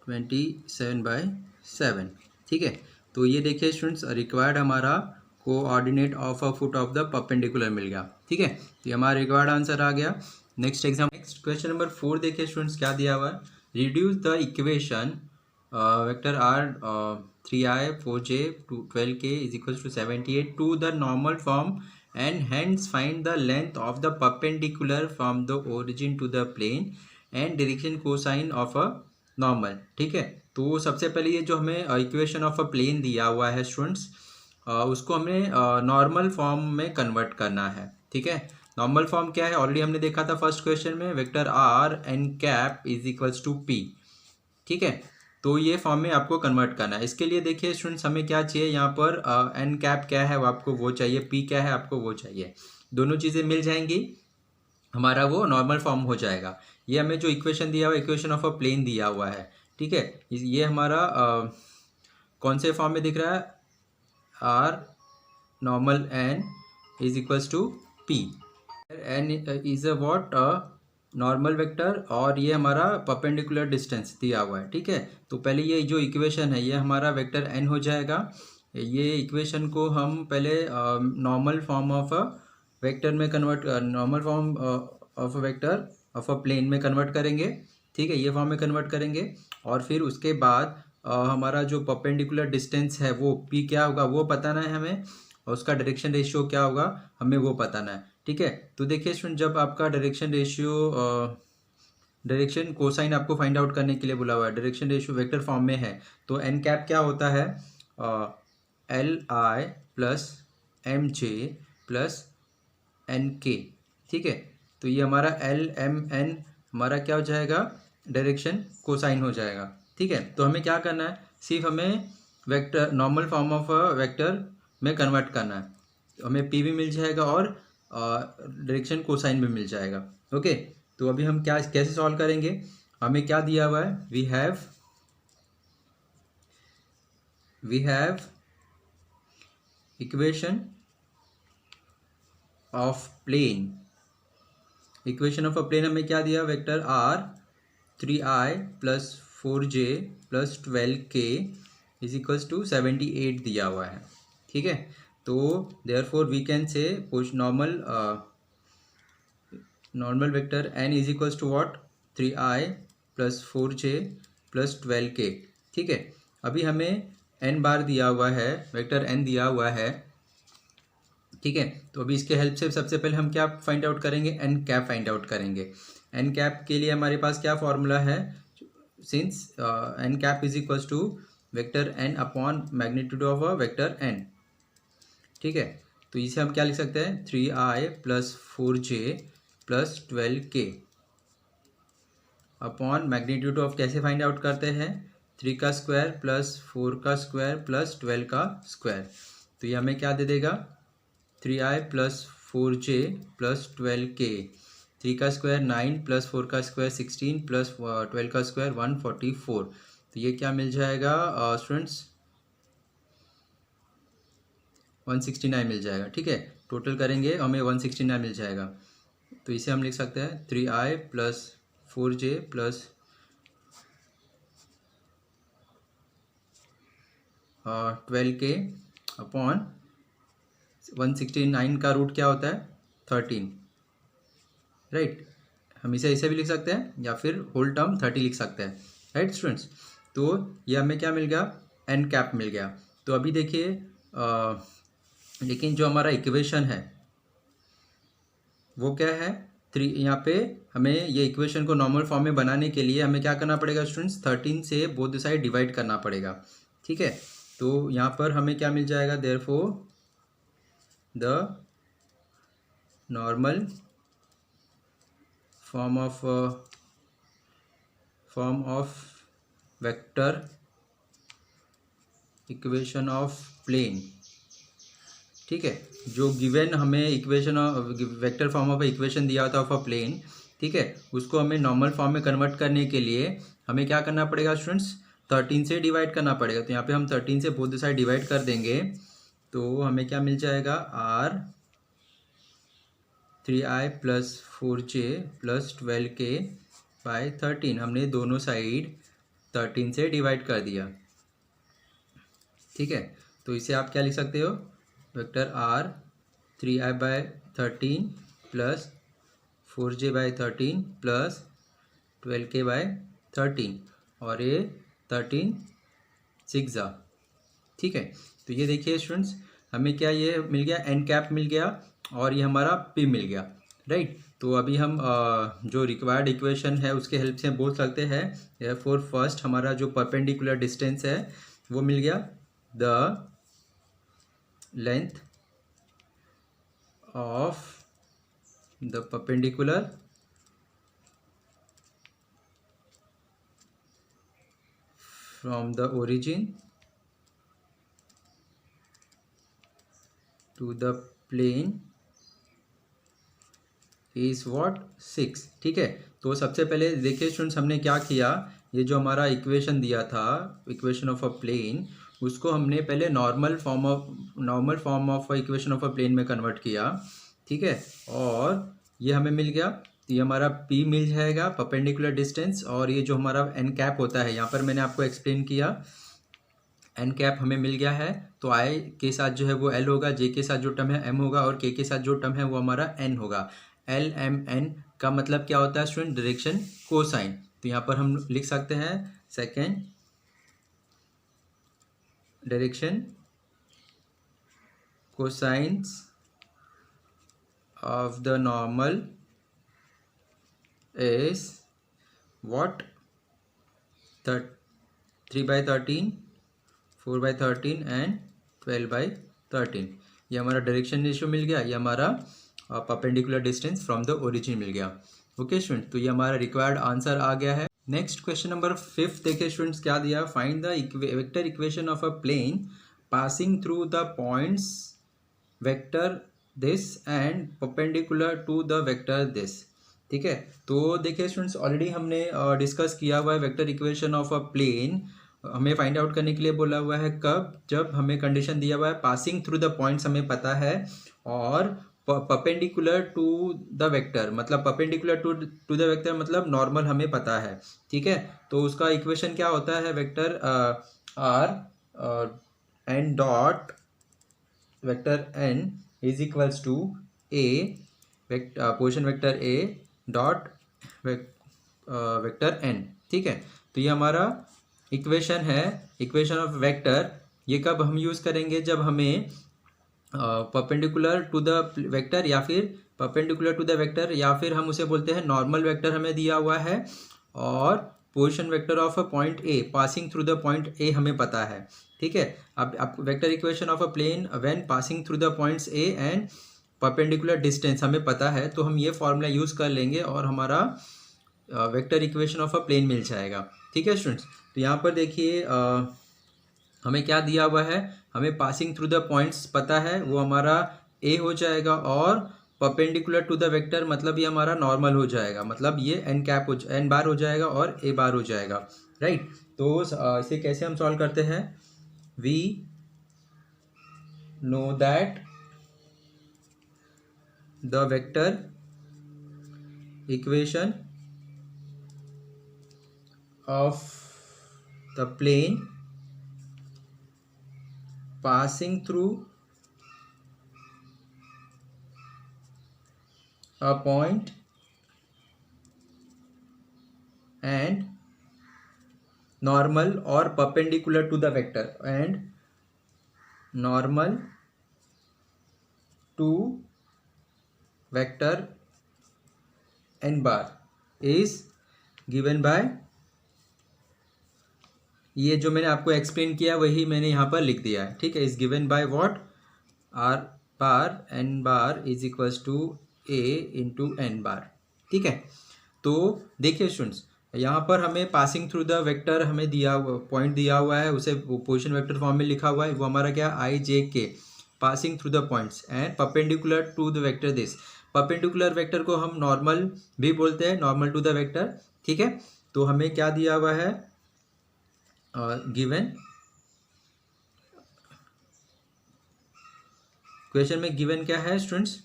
27/7। ठीक है, तो ये देखिए स्टूडेंट्स, रिक्वायर्ड हमारा coordinate of a foot of the perpendicular मिल गया। ठीक है, तो ये हमारा रिक्वायर्ड आंसर आ गया। नेक्स्ट क्वेश्चन नंबर 4 देखिए स्टूडेंट्स क्या दिया हुआ है? Reduce the equation vector r 3i 4j 12k is equal to 78 to the normal form and hence find the length of the perpendicular from the origin to the plane and direction cosine of a normal। ठीक है, तो सबसे पहले ये जो हमें equation of a plane दिया हुआ है स्टूडेंट्स उसको हमें नॉर्मल फॉर्म में कन्वर्ट करना है। ठीक है, नॉर्मल फॉर्म क्या है? ऑलरेडी हमने देखा था फर्स्ट क्वेश्चन में, vector r n cap is equals to p. ठीक है, तो ये फॉर्म में आपको कन्वर्ट करना है। इसके लिए देखिए स्टूडेंट्स, हमें क्या चाहिए यहाँ पर? एन कैप क्या है वो आपको वो चाहिए, पी क्या है आपको वो चाहिए। दोनों चीज़ें मिल जाएंगी, हमारा वो नॉर्मल फॉर्म हो जाएगा। ये हमें जो इक्वेशन दिया हुआ है, इक्वेशन ऑफ अ प्लेन दिया हुआ है। ठीक है, ये हमारा कौन से फॉर्म में दिख रहा है? R normal n is equals to p. N is a what? Normal vector और ये हमारा परपेंडिकुलर डिस्टेंस दिया हुआ है। ठीक है, तो पहले ये जो इक्वेशन है ये हमारा वेक्टर एन हो जाएगा। ये इक्वेशन को हम पहले normal form of a vector में convert normal form of a vector of a plane में कन्वर्ट करेंगे। ठीक है, ये फॉर्म में कन्वर्ट करेंगे और फिर उसके बाद हमारा जो परपेंडिकुलर डिस्टेंस है वो पी क्या होगा वो बताना है हमें। और उसका डायरेक्शन रेशियो क्या होगा हमें वो बताना है। ठीक है, तो देखिए स्टूडेंट, जब आपका डायरेक्शन कोसाइन आपको फाइंड आउट करने के लिए बोला हुआ है, डायरेक्शन रेशियो वेक्टर फॉर्म में है, तो एन कैप क्या होता है, l i plus m j plus n k. ठीक है, तो ये हमारा एल एम एन हमारा क्या हो जाएगा, डायरेक्शन कोसाइन हो जाएगा। ठीक है, तो हमें क्या करना है, सिर्फ हमें vector normal form of vector में कन्वर्ट करना है, तो हमें पी भी मिल जाएगा और डायरेक्शन कोसाइन भी मिल जाएगा। ओके, तो अभी हम क्या कैसे सॉल्व करेंगे, हमें क्या दिया हुआ है, we have equation of plane, equation of a plane हमें क्या दिया, vector r 3i plus 4j plus 12k is equals to 78 दिया हुआ है। ठीक है, तो therefore we can say normal vector n is equals to what, 3i plus 4j plus 12k। ठीक है, अभी हमें n बार दिया हुआ है, वेक्टर n दिया हुआ है। ठीक है, तो अभी इसके हेल्प से सबसे पहले हम क्या फाइंड आउट करेंगे, एन कैप फाइंड आउट करेंगे। एन कैप के लिए हमारे पास क्या फॉर्मूला है, since n cap is equals to vector n upon magnitude of a vector n. ठीक है, तो इसे हम क्या लिख सकते हैं, 3i plus 4j plus 12k upon magnitude of कैसे फाइंड आउट करते हैं, 3 का स्क्वायर प्लस 4 का स्क्वायर प्लस 12 का स्क्वायर। तो ये हमें क्या दे देगा, 3i plus 4j plus 12k, 3 का स्क्वायर 9 प्लस 4 का स्क्वायर 16 प्लस 12 का स्क्वायर 144। तो ये क्या मिल जाएगा स्टूडेंट्स, 169 मिल जाएगा। ठीक है, टोटल करेंगे हमें 169 मिल जाएगा। तो इसे हम लिख सकते हैं 3i plus 4j plus 12k upon 169 का रूट क्या होता है, 13। राइट, हम इसे ऐसे भी लिख सकते हैं या फिर होल टर्म 30 लिख सकते हैं। राइट स्टूडेंट्स, तो ये हमें क्या मिल गया, एन कैप मिल गया। तो अभी देखिए लेकिन जो हमारा इक्वेशन है वो क्या है, 3। यहाँ पे हमें ये इक्वेशन को नॉर्मल फॉर्म में बनाने के लिए हमें क्या करना पड़ेगा स्टूडेंट्स, 13 से बोथ साइड डिवाइड करना पड़ेगा। ठीक है, तो यहाँ पर हमें क्या मिल जाएगा, therefore the normal form of vector equation of plane. ठीक है, जो गिवन हमें equation vector form of equation दिया था ऑफ अ प्लेन, ठीक है, उसको हमें नॉर्मल फॉर्म में कन्वर्ट करने के लिए हमें क्या करना पड़ेगा स्टूडेंट्स, 13 से डिवाइड करना पड़ेगा। तो यहाँ पे हम 13 से बोथ साइड डिवाइड कर देंगे, तो हमें क्या मिल जाएगा, are 3i plus 4j plus 12k by 13। हमने दोनों साइड 13 से डिवाइड कर दिया। ठीक है, तो इसे आप क्या लिख सकते हो, vector r 3i by 13 plus 4j by 13 plus 12k by 13 और ये 13 6 जा। ठीक है, तो ये देखिए स्टूडेंट्स, हमें क्या ये मिल गया, एन कैप मिल गया और ये हमारा पी मिल गया। राइट, तो अभी हम जो रिक्वायर्ड इक्वेशन है उसके हेल्प से बोल सकते हैं, देयरफॉर फर्स्ट हमारा जो परपेंडिकुलर डिस्टेंस है वो मिल गया, the length of the perpendicular from the origin to the plane is what 6। ठीक है, तो सबसे पहले देखिए स्टूडेंट्स, हमने क्या किया, ये जो हमारा इक्वेशन दिया था, इक्वेशन ऑफ अ प्लेन, उसको हमने पहले normal form of equation of a plane में कन्वर्ट किया। ठीक है, और ये हमें मिल गया, तो ये हमारा p मिल जाएगा परपेंडिकुलर डिस्टेंस, और ये जो हमारा एन कैप होता है, यहाँ पर मैंने आपको एक्सप्लेन किया, एन कैप हमें मिल गया है। तो आई के साथ जो है वो एल होगा, जे के साथ जो टर्म है एम होगा, और के साथ जो टर्म है वो हमारा एन होगा। एल एम एन का मतलब क्या होता है स्टूडेंट, डायरेक्शन कोसाइन। तो यहाँ पर हम लिख सकते हैं second direction cosines of the normal is what? 3/13, 4/13 and 12/13। ये हमारा डायरेक्शन रेशियो मिल गया, ये हमारा perpendicular distance from the origin मिल गया। ओके स्टूडेंट, तो ये हमारा रिक्वायर्ड आंसर आ गया है। नेक्स्ट क्वेश्चन नंबर 5 देखिए स्टूडेंट्स क्या दिया। Find the vector equation of a plane passing through the points vector this and perpendicular to the vector this. ठीक है, तो देखिए स्टूडेंट्स ऑलरेडी हमने डिस्कस किया हुआ है vector equation of a plane. हमें फाइंड आउट करने के लिए बोला हुआ है कब? जब हमें कंडीशन दिया हुआ है पासिंग थ्रू द पॉइंट्स हमें पता है, और परपेंडिकुलर टू द वेक्टर, मतलब परपेंडिकुलर टू द वेक्टर मतलब नॉर्मल हमें पता है। ठीक है, तो उसका इक्वेशन क्या होता है? Vector r n dot vector N is equals to a position vector A dot vector n. ठीक है, तो ये हमारा इक्वेशन है, इक्वेशन ऑफ वेक्टर। ये कब हम यूज़ करेंगे? जब हमें परपेंडिकुलर टू द वेक्टर या फिर परपेंडिकुलर टू द वेक्टर, या फिर हम उसे बोलते हैं नॉर्मल वेक्टर हमें दिया हुआ है, और position vector of a point a passing through the point a हमें पता है। ठीक है, अब vector equation of a plane when passing through the points a and perpendicular distance हमें पता है, तो हम ये फॉर्मूला यूज़ कर लेंगे और हमारा vector equation of a plane मिल जाएगा। ठीक है स्टूडेंट्स, तो यहाँ पर देखिए हमें क्या दिया हुआ है? हमें पासिंग थ्रू द पॉइंट्स पता है, वो हमारा ए हो जाएगा, और परपेंडिकुलर टू द वेक्टर मतलब ये हमारा नॉर्मल हो जाएगा, मतलब ये एन बार हो जाएगा और ए बार हो जाएगा। राइट, तो इसे कैसे हम सॉल्व करते हैं? We know that the vector equation of the plane passing through a point and normal or perpendicular to the vector and normal to vector n bar is given by, ये जो मैंने आपको एक्सप्लेन किया वही मैंने यहाँ पर लिख दिया है। ठीक है, is given by what? R bar n bar is equals to a into n bar. ठीक है, तो देखिए स्टूडेंट्स यहाँ पर हमें पासिंग थ्रू द वेक्टर हमें दिया पॉइंट दिया हुआ है, उसे पोजीशन वेक्टर फॉर्म में लिखा हुआ है, वो हमारा क्या? I j k passing through the points and perpendicular to the vector this. Perpendicular vector को हम नॉर्मल भी बोलते हैं, नॉर्मल टू द वेक्टर। ठीक है, तो हमें क्या दिया हुआ है? गिवन क्वेश्चन में गिवन क्या है students?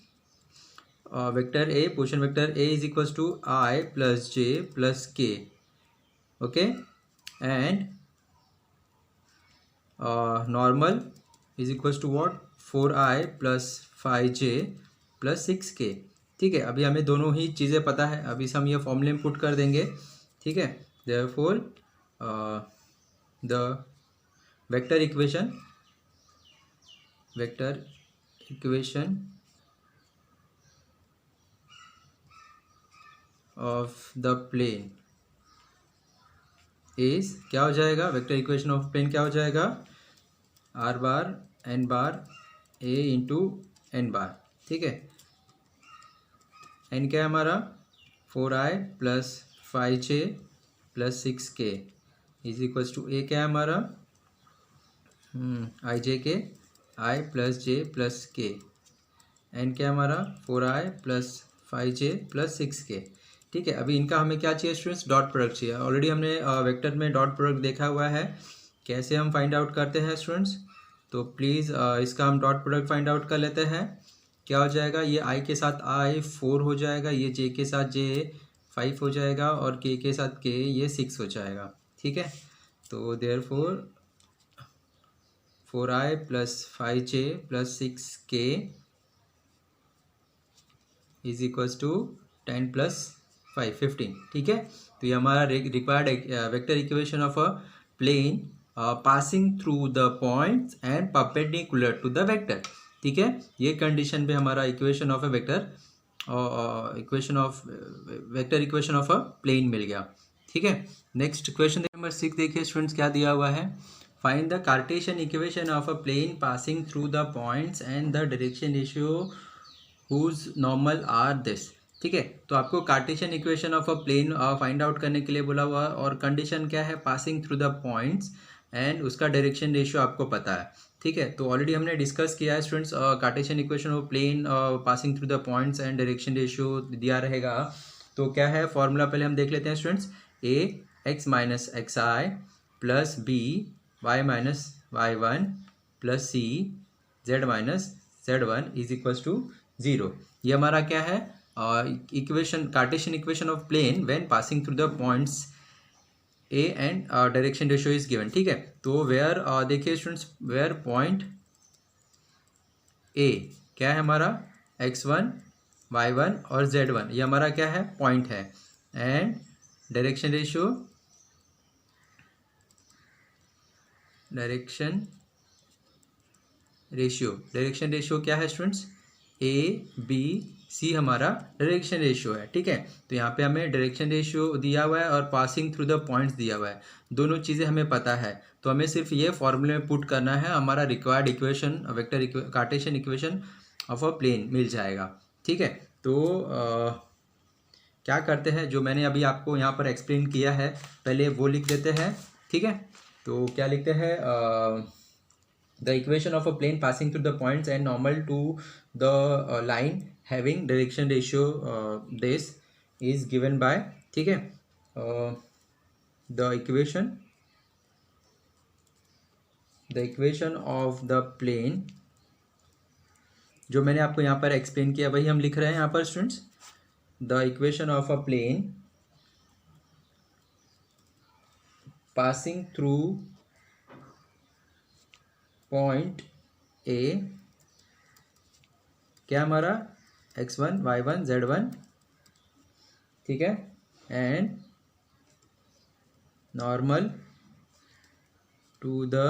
Vector a, position vector a is equals to i plus j plus k. Okay, and normal is equals to what? 4i plus 5j plus 6k। ठीक है, अभी हमें दोनों ही चीज़ें पता है, अभी से हम ये फॉर्मूले में पुट कर देंगे। ठीक है, therefore the vector equation of the plane is क्या हो जाएगा? वेक्टर इक्वेशन ऑफ प्लेन क्या हो जाएगा? R bar n bar a into n bar. ठीक है, एन क्या है हमारा? 4i plus 5j plus 6k is equals to a क्या है हमारा? I j k i plus j plus k. N क्या है हमारा? 4i plus 5j plus 6k। ठीक है, अभी इनका हमें क्या चाहिए स्टूडेंट्स? डॉट प्रोडक्ट चाहिए। ऑलरेडी हमने वेक्टर में डॉट प्रोडक्ट देखा हुआ है, कैसे हम फाइंड आउट करते हैं स्टूडेंट्स? तो प्लीज़ इसका हम डॉट प्रोडक्ट फाइंड आउट कर लेते हैं। क्या हो जाएगा? ये आई के साथ आई 4 हो जाएगा, ये जे के साथ जे 5 हो जाएगा, और के साथ के ये 6 हो जाएगा। ठीक है, तो therefore 4i plus 5j plus 6k is equals to 10 plus 5 15। ठीक है, तो ये हमारा required vector equation of a plane passing through the points and perpendicular to the vector. ठीक है, ये कंडीशन पे हमारा equation of a vector equation of a plane मिल गया। ठीक है, नेक्स्ट क्वेश्चन नंबर 6 देखिए स्टूडेंट्स क्या दिया हुआ है। Find the Cartesian equation of a plane passing through the points and the direction ratio whose normal are this. ठीक है, तो आपको Cartesian equation of a plane find out करने के लिए बोला हुआ और कंडीशन क्या है, passing through the points and उसका डायरेक्शन रेशियो आपको पता है। ठीक है, तो ऑलरेडी हमने डिस्कस किया है students, Cartesian equation of plane passing through the points and direction ratio दिया रहेगा। तो क्या है फॉर्मूला, पहले हम देख लेते हैं students. A x minus x i plus b y minus Y one plus c z minus Z one is equals to 0। ये हमारा क्या है, equation, Cartesian equation of plane when passing through the points a and direction ratio is given. ठीक है, तो where देखिए students, where point a क्या है हमारा, x1 y1 और z1, ये हमारा क्या है, पॉइंट है। एंड डायरेक्शन रेशियो क्या है स्टूडेंट्स, ए बी सी हमारा डायरेक्शन रेशियो है। ठीक है, तो यहाँ पे हमें डायरेक्शन रेशियो दिया हुआ है और पासिंग थ्रू द पॉइंट्स दिया हुआ है, दोनों चीज़ें हमें पता है। तो हमें सिर्फ ये फॉर्मूले में पुट करना है, हमारा required equation Cartesian equation of a plane मिल जाएगा। ठीक है, तो क्या करते हैं, जो मैंने अभी आपको यहाँ पर एक्सप्लेन किया है पहले वो लिख देते हैं। ठीक है, तो क्या लिखते हैं, the equation of a plane passing through the points and normal to the line having direction ratio this is given by, ठीक है, the equation of the plane जो मैंने आपको यहाँ पर एक्सप्लेन किया वही हम लिख रहे हैं यहाँ पर students. the equation of a plane passing through point a क्या हमारा, x1 y1 z1, ठीक है, and normal to the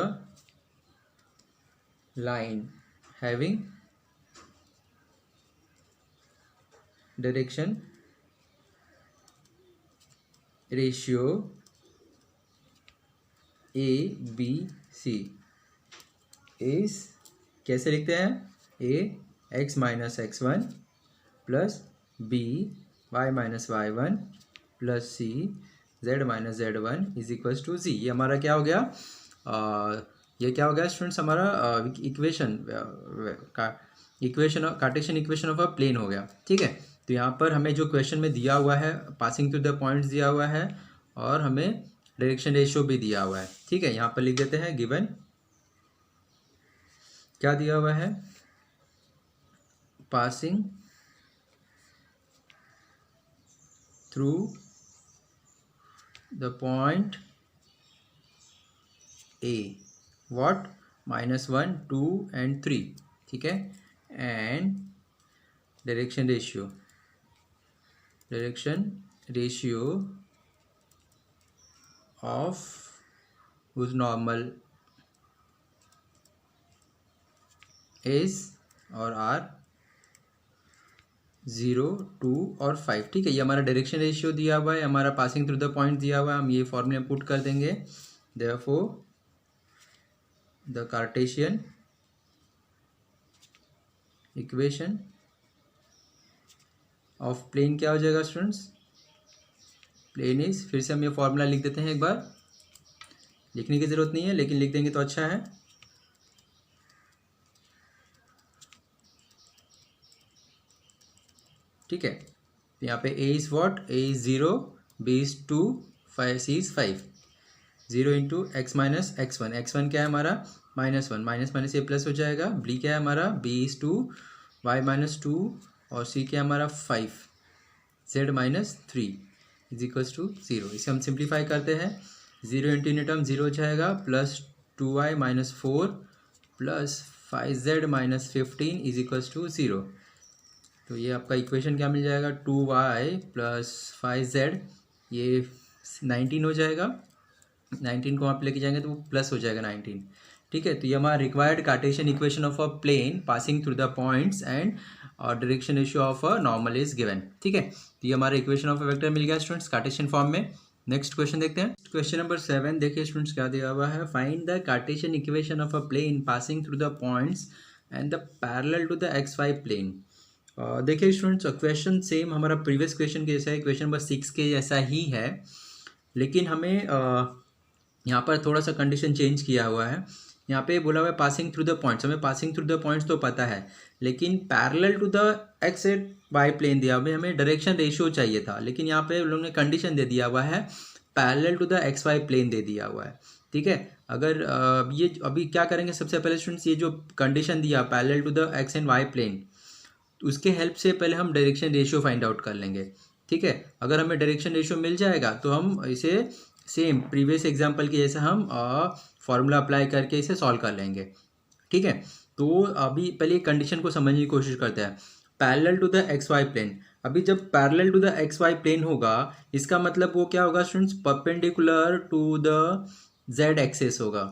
line having direction ratio a B c इस, कैसे लिखते हैं, a x minus x one plus b y minus Y one plus c z minus Z one is equals to c. ये हमारा क्या हो गया, ये क्या हो गया स्टूडेंट्स, हमारा equation Cartesian equation of a plane हो गया। ठीक है, तो यहाँ पर हमें जो क्वेश्चन में दिया हुआ है, पासिंग थ्रू द पॉइंट्स दिया हुआ है और हमें डायरेक्शन रेशियो भी दिया हुआ है। ठीक है, यहाँ पर लिख देते हैं गिवन, क्या दिया हुआ है, passing through the point A what, -1 2 and 3, ठीक है, and direction ratio of whose normal is और आर 0 2 और 5। ठीक है, ये हमारा डायरेक्शन रेशियो दिया हुआ है, हमारा पासिंग थ्रू द पॉइंट दिया हुआ है, हम ये फॉर्मूला पुट कर देंगे। Therefore the Cartesian equation of plane क्या हो जाएगा स्टूडेंट्स, प्लेन इज, फिर से हम ये फॉर्मूला लिख देते हैं, एक बार लिखने की ज़रूरत नहीं है लेकिन लिख देंगे तो अच्छा है। ठीक है, तो यहाँ पे a is what, a is 0, b is 2, 5 c is 5, 0 into x minus x1, x1 क्या है हमारा -1, माइनस माइनस ये प्लस हो जाएगा, b क्या है हमारा, b इज 2, y -2 और c क्या है हमारा 5, z -3 इज इक्वल्स टू 0। इसे हम सिंप्लीफाई करते हैं, 0 इंटू यूनिट टर्म 0 हो जाएगा, plus 2y -4 plus 5z -15 is equals to 0। तो ये आपका इक्वेशन क्या मिल जाएगा, 2y प्लस 5z, ये 19 हो जाएगा, 19 को आप लेके जाएंगे तो वो प्लस हो जाएगा 19, ठीक है, तो ये हमारा required cartesian equation of a plane passing through the points and direction ratio of a normal is given. ठीक है, तो ये हमारा इक्वेशन ऑफ अ वेक्टर मिल गया स्टूडेंट्स कार्टेशियन फॉर्म में। नेक्स्ट क्वेश्चन देखते हैं। क्वेश्चन नंबर 7 देखिए स्टूडेंट्स क्या दिया हुआ है। Find the Cartesian equation of a plane passing through the points and the parallel to the x y plane. देखिए स्टूडेंट्स, क्वेश्चन सेम हमारा प्रीवियस क्वेश्चन के जैसा है, क्वेश्चन नंबर 6 के जैसा ही है, लेकिन हमें यहाँ पर थोड़ा सा कंडीशन चेंज किया हुआ है। यहाँ पे बोला हुआ है पासिंग थ्रू द पॉइंट्स, हमें पासिंग थ्रू द पॉइंट्स तो पता है, लेकिन parallel to the x and y plane दिया हुआ है, हमें डायरेक्शन रेशियो चाहिए था, लेकिन यहाँ पे लोगों ने कंडीशन दे दिया हुआ है parallel to the x y plane दे दिया हुआ है। ठीक है, अगर ये अभी क्या करेंगे, सबसे पहले स्टूडेंट्स ये जो कंडीशन दिया parallel to the x and y plane, उसके हेल्प से पहले हम डायरेक्शन रेशियो फाइंड आउट कर लेंगे। ठीक है, अगर हमें डायरेक्शन रेशियो मिल जाएगा तो हम इसे सेम प्रीवियस एग्जांपल के जैसा हम फॉर्मूला अप्लाई करके इसे सॉल्व कर लेंगे। ठीक है, तो अभी पहले कंडीशन को समझने की कोशिश करते हैं। Parallel to the x y plane, अभी जब parallel to the x y plane होगा, इसका मतलब वो क्या होगा students, perpendicular to the z axis होगा।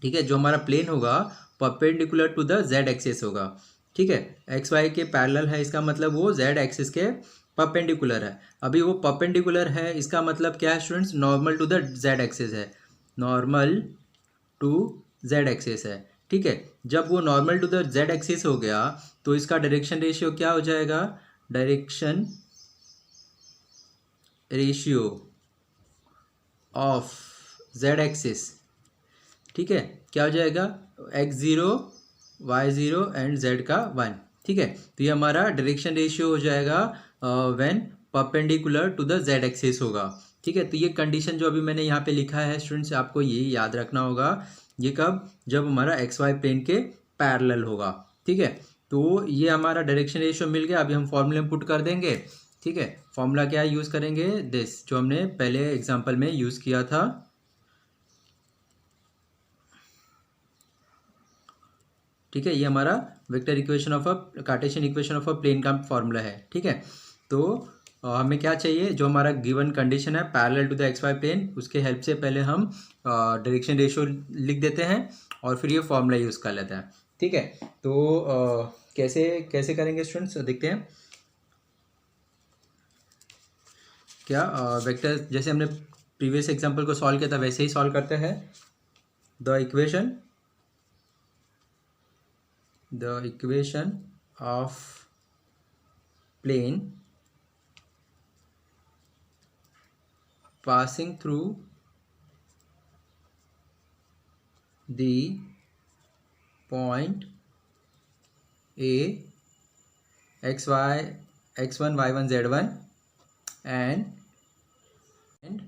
ठीक है, जो हमारा प्लेन होगा perpendicular to the z axis होगा। ठीक है, एक्स वाई के पैरेलल है, इसका मतलब वो जेड एक्सिस के परपेंडिकुलर है। अभी वो परपेंडिकुलर है, इसका मतलब क्या है students, normal to the z axis है, नॉर्मल टू जेड एक्सिस है। ठीक है, जब वो normal to the z axis हो गया तो इसका डायरेक्शन रेशियो क्या हो जाएगा, direction ratio of z axis, ठीक है, क्या हो जाएगा, x0 y0 एंड z का 1। ठीक है, तो ये हमारा डायरेक्शन रेशियो हो जाएगा when perpendicular to the z axis होगा। ठीक है, तो ये कंडीशन जो अभी मैंने यहाँ पे लिखा है स्टूडेंट्स, आपको ये याद रखना होगा, ये कब, जब हमारा एक्स वाई प्लेन के पैरेलल होगा। ठीक है, तो ये हमारा डायरेक्शन रेशियो मिल गया, अभी हम फॉर्मूले में पुट कर देंगे। ठीक है, फॉर्मूला क्या यूज़ करेंगे, दिस जो हमने पहले एग्जाम्पल में यूज़ किया था। ठीक है, ये हमारा vector equation of a Cartesian equation of a plane का फॉर्मूला है। ठीक है, तो हमें क्या चाहिए, जो हमारा गिवन कंडीशन है parallel to the x y plane, उसके हेल्प से पहले हम डायरेक्शन रेशियो लिख देते हैं और फिर ये फॉर्मूला यूज़ कर लेते हैं। ठीक है, तो कैसे कैसे करेंगे स्टूडेंट्स, देखते हैं। क्या वेक्टर जैसे हमने प्रीवियस एग्जाम्पल को सॉल्व किया था वैसे ही सॉल्व करते हैं। The equation of plane passing through the point A xy x1 y1 z1 and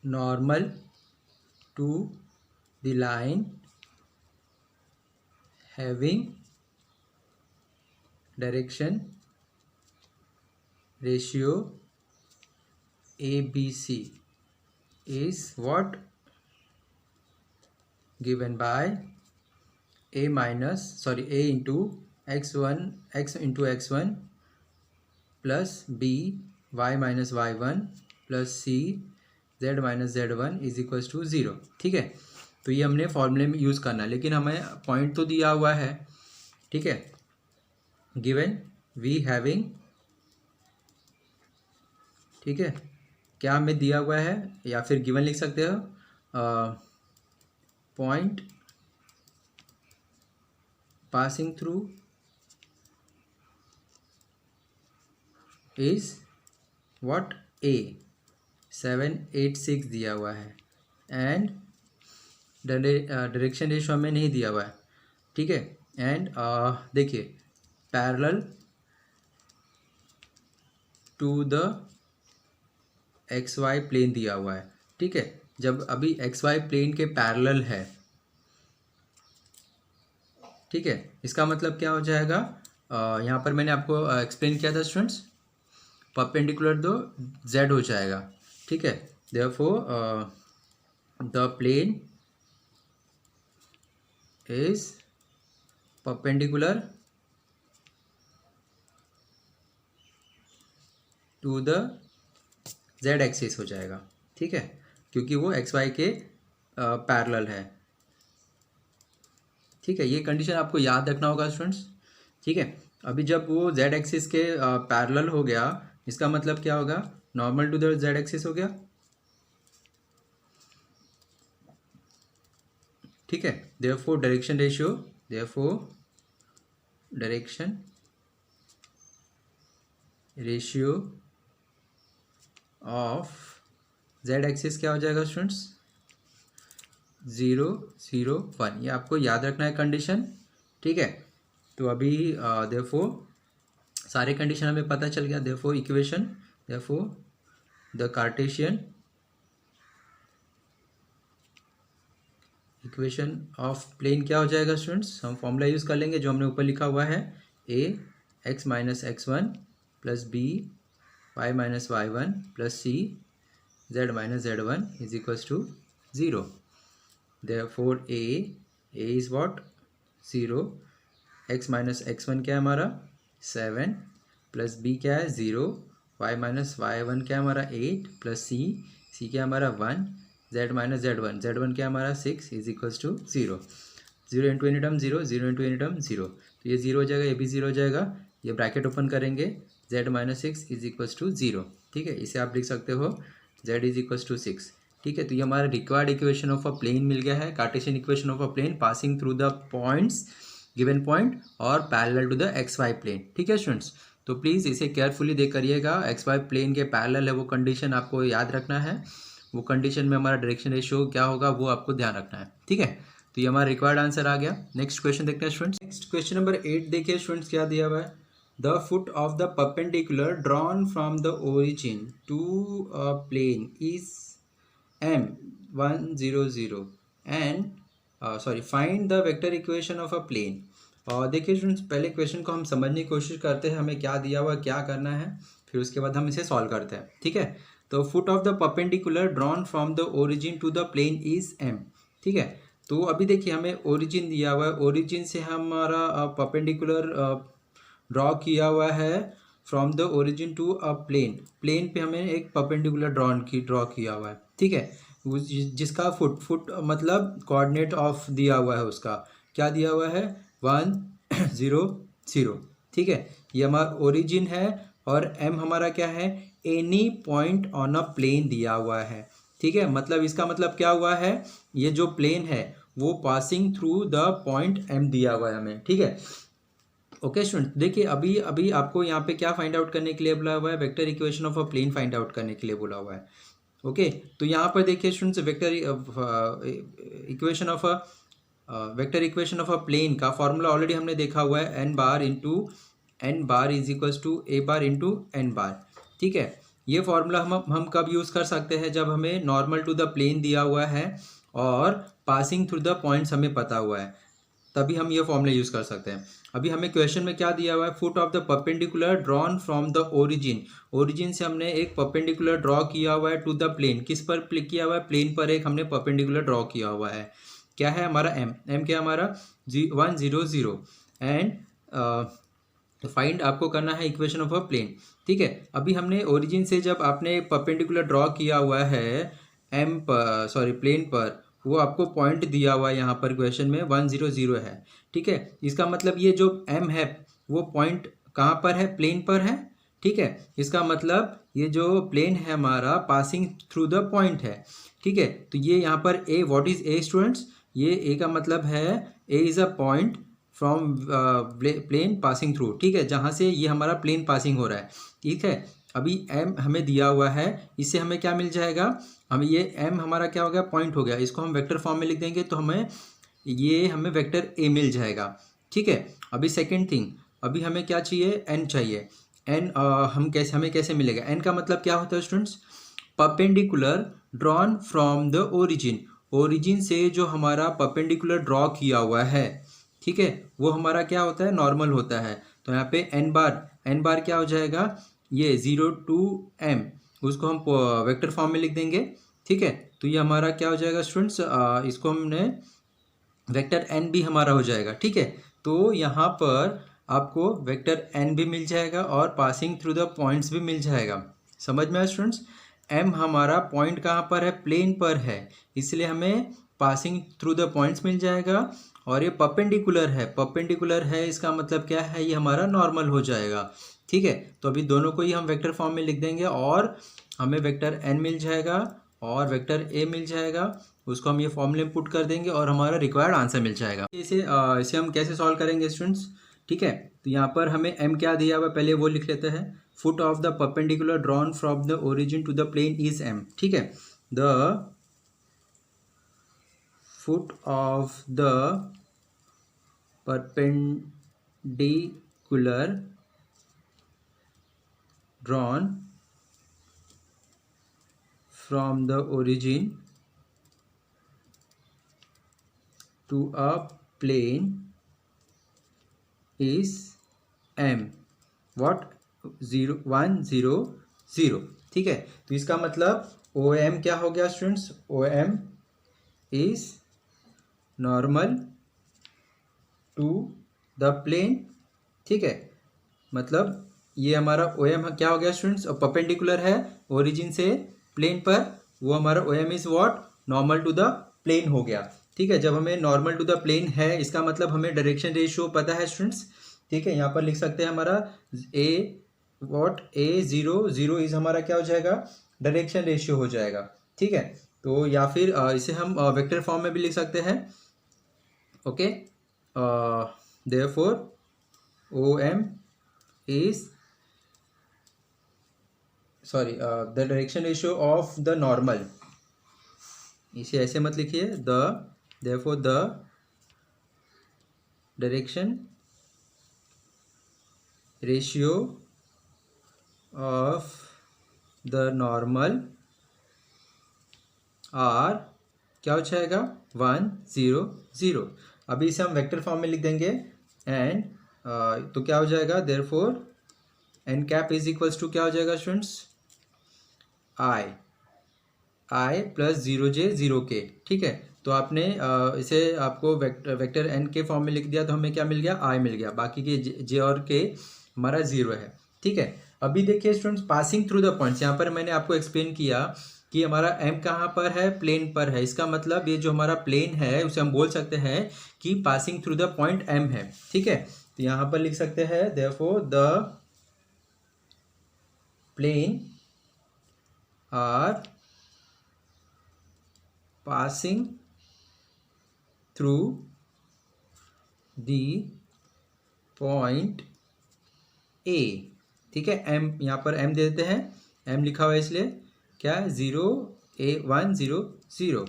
normal to the line having direction ratio ABC is what given by a into x into x1 plus b y minus y1 plus c z minus z1 is equals to 0। ठीक है, तो ये हमने फॉर्मूले में use करना है, लेकिन हमें पॉइंट तो दिया हुआ है। ठीक है, गिवन वी हैविंग, ठीक है, क्या हमें दिया हुआ है, या फिर गिवन लिख सकते हो, point passing through is what, a 786 दिया हुआ है एंड डायरेक्शन रेशियो हमें नहीं दिया हुआ है। ठीक है, एंड देखिए parallel to the x y plane दिया हुआ है। ठीक है, जब अभी एक्स वाई प्लेन के पैरेलल है, ठीक है, इसका मतलब क्या हो जाएगा, यहाँ पर मैंने आपको एक्सप्लेन किया था स्टूडेंट्स, परपेंडिकुलर दो जेड हो जाएगा। ठीक है, therefore the plane is perpendicular to the z axis हो जाएगा। ठीक है, क्योंकि वो एक्स वाई के पैरेलल है। ठीक है, ये कंडीशन आपको याद रखना होगा स्टूडेंट्स। ठीक है, अभी जब वो जेड एक्सिस के पैरेलल हो गया, इसका मतलब क्या होगा, normal to the z axis हो गया। ठीक है, therefore direction ratio, therefore direction ratio of z axis क्या हो जाएगा स्टूडेंट्स, 0 0 1। ये आपको याद रखना है कंडीशन। ठीक है, तो अभी देयरफॉर सारे कंडीशन हमें पता चल गया। Therefore equation, therefore the Cartesian equation of plane क्या हो जाएगा स्टूडेंट्स, हम फॉर्मूला यूज़ कर लेंगे जो हमने ऊपर लिखा हुआ है, a x minus x1 plus b y minus y1 plus c z minus z1 is equals to 0। Therefore a is what 0, x minus x1 क्या है हमारा 7 प्लस b क्या है 0, y माइनस y1 क्या है हमारा 8 प्लस c क्या है हमारा 1, z माइनस z1 क्या है हमारा 6 is equals to 0। 0 into any term 0, 0 into any term 0, तो ये 0 हो जाएगा, ये भी 0 हो जाएगा। ये ब्रैकेट ओपन करेंगे, z minus 6 is equals to 0। ठीक है, इसे आप लिख सकते हो z इज इक्वल्स टू 6। ठीक है, तो ये हमारा required equation of a plane मिल गया है, Cartesian equation of a plane passing through the points given point और parallel to the x y plane. ठीक है स्टूडेंट्स, तो प्लीज़ इसे केयरफुली देख करिएगा, एक्स वाई प्लेन के पैरेलल है वो कंडीशन आपको याद रखना है, वो कंडीशन में हमारा डायरेक्शन रेशियो क्या होगा वो आपको ध्यान रखना है। ठीक है, तो ये हमारा रिक्वायर्ड आंसर आ गया। नेक्स्ट क्वेश्चन देखते हैं स्टूडेंट्स। नेक्स्ट क्वेश्चन नंबर 8 देखिए स्टूडेंट्स, क्या दिया हुआ है, the foot of the perpendicular drawn from the origin to a plane is m100 and find the vector equation of a plane. और देखिए स्टूडेंट्स, पहले क्वेश्चन को हम समझने की कोशिश करते हैं, हमें क्या दिया हुआ क्या करना है, फिर उसके बाद हम इसे सॉल्व करते हैं। ठीक है, तो foot of the perpendicular drawn from the origin to the plane is m। ठीक है, तो अभी देखिए हमें ओरिजिन दिया हुआ है, ओरिजिन से हमारा परपेंडिकुलर ड्रॉ किया हुआ है from the origin to a plane, plane पे हमें एक परपेंडिकुलर ड्रॉ किया हुआ है। ठीक है, जिसका फुट मतलब कोऑर्डिनेट ऑफ दिया हुआ है, उसका क्या दिया हुआ है 1 0 0। ठीक है, ये हमारा ओरिजिन है और m हमारा क्या है, any point on a plane दिया हुआ है। ठीक है, मतलब इसका मतलब क्या हुआ है, ये जो प्लेन है वो passing through the point m दिया हुआ है हमें। ठीक है, ओके स्टूडेंट, देखिए अभी अभी आपको यहाँ पे क्या फाइंड आउट करने के लिए बोला हुआ है, vector equation of a plane find out करने के लिए बोला हुआ है। ओके, तो यहाँ पर देखिए students, vector equation of a vector equation of a plane का फॉर्मूला ऑलरेडी हमने देखा हुआ है, n bar is equals to a bar into n bar. ठीक है, ये फॉर्मूला हम कब यूज़ कर सकते हैं, जब हमें नॉर्मल टू द प्लेन दिया हुआ है और पासिंग थ्रू द पॉइंट्स हमें पता हुआ है, तभी हम ये फॉर्मूला यूज़ कर सकते हैं। अभी हमें क्वेश्चन में क्या दिया हुआ है, foot of the perpendicular drawn from the origin, origin से हमने एक परपेंडिकुलर ड्रॉ किया हुआ है टू द प्लेन, किस पर किया हुआ है, प्लेन पर एक हमने परपेंडिकुलर ड्रॉ किया हुआ है, क्या है हमारा m क्या हमारा 100 एंड फाइंड आपको करना है इक्वेशन ऑफ अ प्लेन। ठीक है, अभी हमने ओरिजिन से जब आपने परपेंडिकुलर ड्रॉ किया हुआ है प्लेन पर, वो आपको पॉइंट दिया हुआ है यहाँ पर क्वेश्चन में 100 है। ठीक है, इसका मतलब ये जो m है वो पॉइंट कहाँ पर है, प्लेन पर है। ठीक है, इसका मतलब ये जो प्लेन है हमारा पासिंग थ्रू द पॉइंट है। ठीक है, तो ये यहाँ पर a, what is a students, ये a का मतलब है a is a point from plane passing through. ठीक है, जहाँ से ये हमारा प्लेन पासिंग हो रहा है। ठीक है, अभी m हमें दिया हुआ है, इससे हमें क्या मिल जाएगा, हमें ये m हमारा क्या हो गया, पॉइंट हो गया, इसको हम वेक्टर फॉर्म में लिख देंगे तो हमें वेक्टर a मिल जाएगा। ठीक है, अभी सेकेंड थिंग, अभी हमें क्या चाहिए, n चाहिए। n हमें कैसे मिलेगा, n का मतलब क्या होता है students, perpendicular drawn from the origin, origin से जो हमारा परपेंडिकुलर ड्रॉ किया हुआ है, ठीक है, वो हमारा क्या होता है, नॉर्मल होता है। तो यहाँ पे n बार क्या हो जाएगा, ये 0 to m, उसको हम वेक्टर फॉर्म में लिख देंगे। ठीक है, तो ये हमारा क्या हो जाएगा स्टूडेंट्स, इसको हमने वेक्टर n भी हमारा हो जाएगा। ठीक है, तो यहाँ पर आपको वेक्टर n भी मिल जाएगा और पासिंग थ्रू द पॉइंट्स भी मिल जाएगा। समझ में आया स्टूडेंट्स, m हमारा पॉइंट कहाँ पर है, प्लेन पर है, इसलिए हमें पासिंग थ्रू द पॉइंट्स मिल जाएगा, और ये परपेंडिकुलर है इसका मतलब क्या है, ये हमारा नॉर्मल हो जाएगा। ठीक है, तो अभी दोनों को ही हम वेक्टर फॉर्म में लिख देंगे और हमें वेक्टर n मिल जाएगा और वेक्टर a मिल जाएगा, उसको हम ये फॉर्मूले में पुट कर देंगे और हमारा रिक्वायर्ड आंसर मिल जाएगा। इसे हम कैसे सॉल्व करेंगे स्टूडेंट्स? ठीक है, तो यहाँ पर हमें m क्या दिया हुआ है पहले वो लिख लेते हैं। Foot of the perpendicular drawn from the origin to the plane is m। ठीक है, the foot of the perpendicular drawn from the origin to a plane is m what 0 1 0 0। ठीक है, तो इसका मतलब OM क्या हो गया students? OM is normal to the plane. ठीक है, मतलब ये हमारा OM क्या हो गया स्टूडेंट्स? परपेंडिकुलर है ओरिजिन से प्लेन पर, वो हमारा OM is what? Normal to the plane हो गया। ठीक है, जब हमें नॉर्मल टू द प्लेन है इसका मतलब हमें डायरेक्शन रेशियो पता है स्टूडेंट्स। ठीक है, यहाँ पर लिख सकते हैं हमारा A0 इज हमारा क्या हो जाएगा? डायरेक्शन रेशियो हो जाएगा। ठीक है, तो या फिर इसे हम वेक्टर फॉर्म में भी लिख सकते हैं। Okay, therefore OM is the direction ratio of the normal. इसे ऐसे मत लिखिए, therefore the direction ratio of the normal are क्या हो जाएगा? 1 0 0। अभी इसे हम वेक्टर फॉर्म में लिख देंगे एंड तो क्या हो जाएगा? Therefore n cap is equals to क्या हो जाएगा students? I plus 0j 0k। ठीक है, तो आपने इसे आपको वेक्टर n के फॉर्म में लिख दिया तो हमें क्या मिल गया? I मिल गया, बाकी के j और k हमारा 0 है। ठीक है, अभी देखिए students, passing through the points, यहाँ पर मैंने आपको एक्सप्लेन किया कि हमारा m कहाँ पर है? प्लेन पर है। इसका मतलब ये जो हमारा प्लेन है उसे हम बोल सकते हैं कि passing through the point m है। ठीक है, तो यहाँ पर लिख सकते हैं therefore the plane are passing through the point A। ठीक है, m यहाँ पर m दे देते हैं, m लिखा हुआ है इसलिए क्या है? 0 A 1 0 0।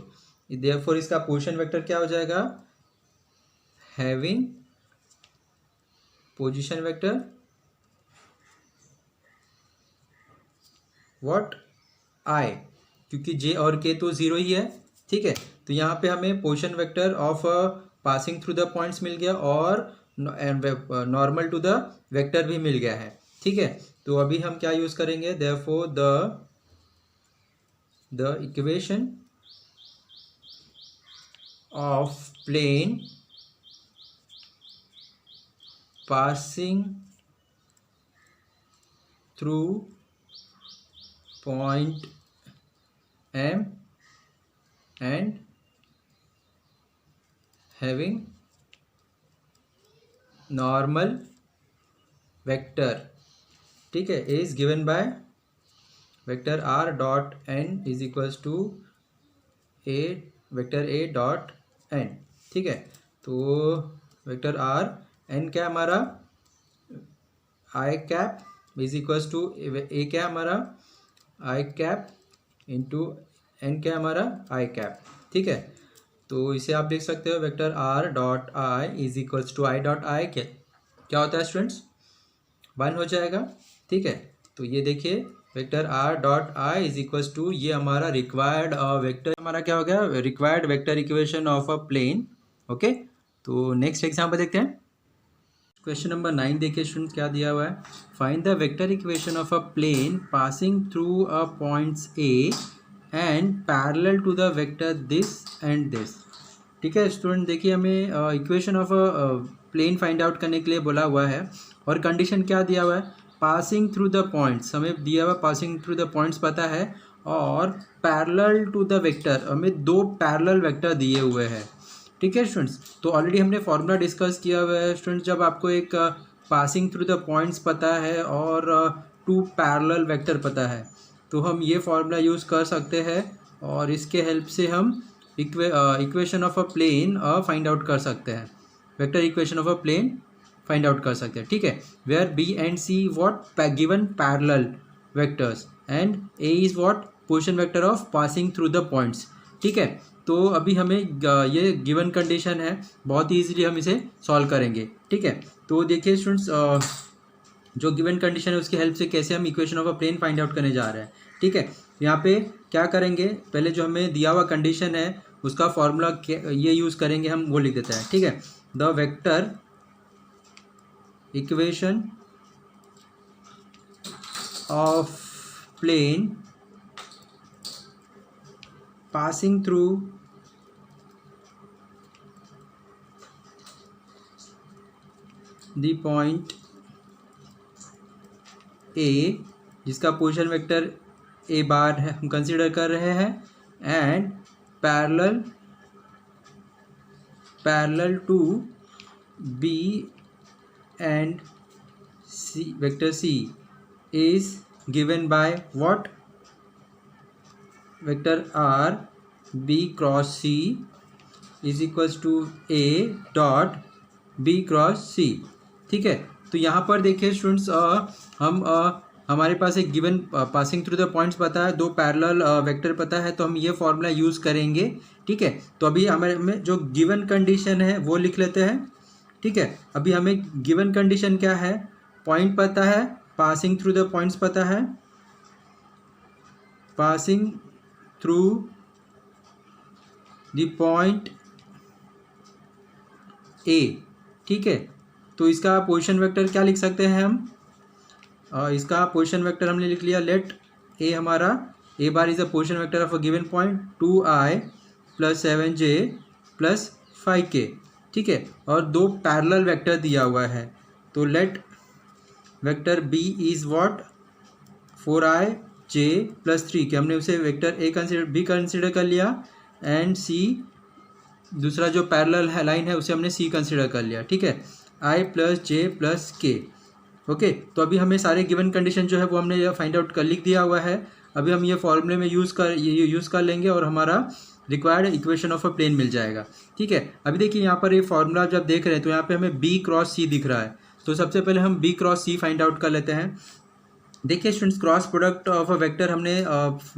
देयरफॉर इसका पोजीशन वेक्टर क्या हो जाएगा? Having position vector what? I, क्योंकि j और k तो 0 ही है। ठीक है, तो यहाँ पे हमें position vector of passing through the points मिल गया और नॉर्मल टू द वेक्टर भी मिल गया है। ठीक है, तो अभी हम क्या यूज करेंगे? Therefore the equation of plane passing through point M and having normal vector, ठीक है, is given by vector r dot n is equals to a vector a dot n। ठीक है, तो वेक्टर r n क्या हमारा? I cap is equals to a क्या हमारा? I cap into n क्या हमारा? I cap. ठीक है, तो इसे आप देख सकते हो vector r dot i is equals to i dot i क्या होता है स्टूडेंट्स? 1 हो जाएगा। ठीक है, तो ये देखिए vector r dot i is equals to ये हमारा रिक्वायर्ड वेक्टर हमारा क्या हो गया? Required vector equation of a plane. Okay, तो नेक्स्ट एग्जाम्पल देखते हैं। क्वेश्चन नंबर 9 देखिए स्टूडेंट्स क्या दिया हुआ है। Find the vector equation of a plane passing through a points A and parallel to the vector this and this. ठीक है स्टूडेंट, देखिए हमें equation of a plane find out करने के लिए बोला हुआ है और कंडीशन क्या दिया हुआ है? पासिंग थ्रू द पॉइंट्स हमें दिया हुआ, पासिंग थ्रू द पॉइंट्स पता है और पैरेलल टू द वेक्टर, हमें दो पैरेलल वेक्टर दिए हुए हैं। ठीक है स्टूडेंट्स, तो ऑलरेडी हमने फॉर्मूला डिस्कस किया हुआ है स्टूडेंट्स। जब आपको एक पासिंग थ्रू द पॉइंट्स पता है और टू पैरेलल वेक्टर पता है तो हम ये फॉर्मूला यूज़ कर सकते हैं और इसके हेल्प से हम equation of a plane find out कर सकते हैं, vector equation of a plane find out कर सकते हैं। ठीक है, where b and c what given parallel vectors and a is what position vector of passing through the points. ठीक है, तो अभी हमें ये गिवन कंडीशन है, बहुत ईजिली हम इसे सॉल्व करेंगे। ठीक है, तो देखिए स्टूडेंट्स, जो गिवन कंडीशन है उसकी हेल्प से कैसे हम equation of a plane find out करने जा रहे हैं। ठीक है, यहाँ पे क्या करेंगे, पहले जो हमें दिया हुआ कंडीशन है उसका फॉर्मूला ये यूज़ करेंगे, हम वो लिख देते हैं। ठीक है, the vector equation of plane passing through the point A, जिसका पोजीशन वेक्टर ए बार है हम कंसीडर कर रहे हैं, and parallel to b and c, vector c is given by what, vector r b cross c is equals to a dot b cross c. ठीक है, तो यहाँ पर देखिए स्टूडेंट्स, हम हमारे पास एक given passing through the points पता है, दो पैरेलल वेक्टर पता है, तो हम ये फॉर्मूला यूज़ करेंगे। ठीक है, तो अभी हमारे में जो गिवन कंडीशन है वो लिख लेते हैं। ठीक है, अभी हमें गिवन कंडीशन क्या है, पॉइंट पता है, पासिंग थ्रू द पॉइंट्स पता है, पासिंग थ्रू द पॉइंट ए। ठीक है, तो इसका पोजीशन वेक्टर क्या लिख सकते हैं हम, इसका पोजीशन वेक्टर हमने लिख लिया, लेट ए हमारा a bar is a position vector of a given point 2i + 7j + 5k। ठीक है, और दो पैरेलल वेक्टर दिया हुआ है, तो let vector b is what 4i j + 3 के, हमने उसे वेक्टर ए कंसिडर कर लिया, एंड सी दूसरा जो पैरेलल है लाइन है उसे हमने सी कंसिडर कर लिया। ठीक है, i + j + k। ओके, तो अभी हमें सारे गिवन कंडीशन जो है वो हमने फाइंड आउट कर लिख दिया हुआ है। अभी हम ये फॉर्मूले में यूज़ कर लेंगे और हमारा required equation of a plane मिल जाएगा। ठीक है, अभी देखिए यहाँ पर ये फॉर्मूला जब देख रहे हैं तो यहाँ पे हमें बी क्रॉस सी दिख रहा है, तो सबसे पहले हम बी क्रॉस सी फाइंड आउट कर लेते हैं। देखिए students, cross product of a vector हमने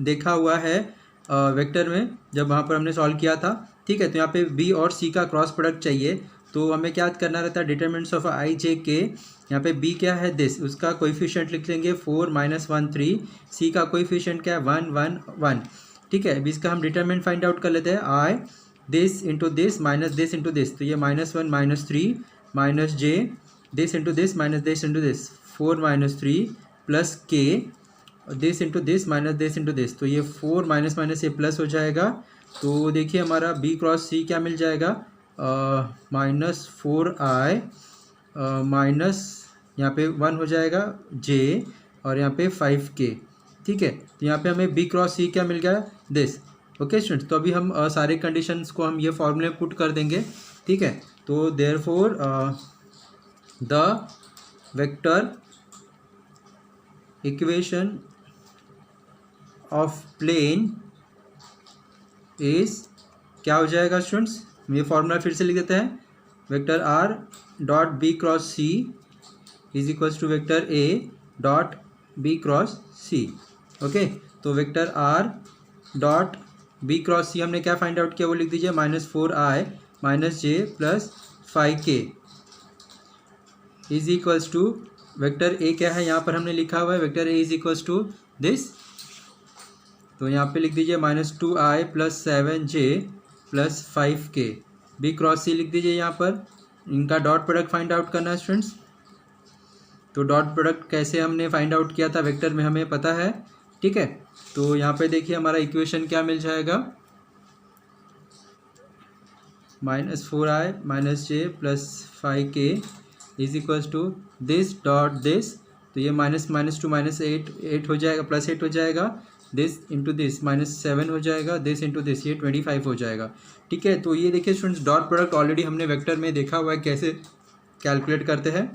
देखा हुआ है वेक्टर में, जब वहाँ पर हमने सॉल्व किया था। ठीक है, तो यहाँ पे बी और सी का क्रॉस प्रोडक्ट चाहिए, तो हमें क्या करना रहता है, determinants of i j k। यहाँ पे b क्या है, दिस, उसका कोएफिशिएंट लिख लेंगे 4 - 1 3, c का कोएफिशिएंट क्या है 1 1 1। ठीक है, अभी इसका हम डिटरमिनेंट फाइंड आउट कर लेते हैं, i this into this minus this into this, तो ये -1 -3 minus j this into this minus this into this 4 - 3 plus k this into this minus this into this, तो ये 4 माइनस माइनस ये plus हो जाएगा। तो देखिए हमारा b क्रॉस c क्या मिल जाएगा, -4i माइनस यहाँ पे 1 हो जाएगा j और यहाँ पे 5k। ठीक है, तो यहाँ पे हमें b क्रॉस c क्या मिल गया, दिस। ओके स्टूडेंट्स, तो अभी हम सारे कंडीशंस को हम ये फॉर्मूले में पुट कर देंगे। ठीक है, तो therefore the vector equation of plane is क्या हो जाएगा स्टूडेंट्स, ये फॉर्मूला फिर से लिख देते हैं, vector are dot b cross c is equals to vector A dot b cross c. Okay, तो vector are dot b cross c हमने क्या फाइंड आउट किया वो लिख दीजिए, -4i minus j plus 5k is equals to vector a क्या है, यहाँ पर हमने लिखा हुआ है vector a is equals to this, तो यहाँ पे लिख दीजिए -2i + 7j + 5k। B cross सी लिख दीजिए, यहाँ पर इनका डॉट प्रोडक्ट फाइंड आउट करना है स्टूडेंट्स। तो डॉट प्रोडक्ट कैसे हमने फाइंड आउट किया था वेक्टर में हमें पता है। ठीक है, तो यहाँ पे देखिए हमारा इक्वेशन क्या मिल जाएगा, -4i minus j + 5k is equals to this dot this, तो ये -2 - 8 हो जाएगा, +8 हो जाएगा, दिस इंटू दिस -7 हो जाएगा, दिस इंटू दिस ये 25 हो जाएगा। ठीक है, तो ये देखिए स्टूडेंट्स डॉट प्रोडक्ट ऑलरेडी हमने वेक्टर में देखा हुआ है कैसे कैलकुलेट करते हैं।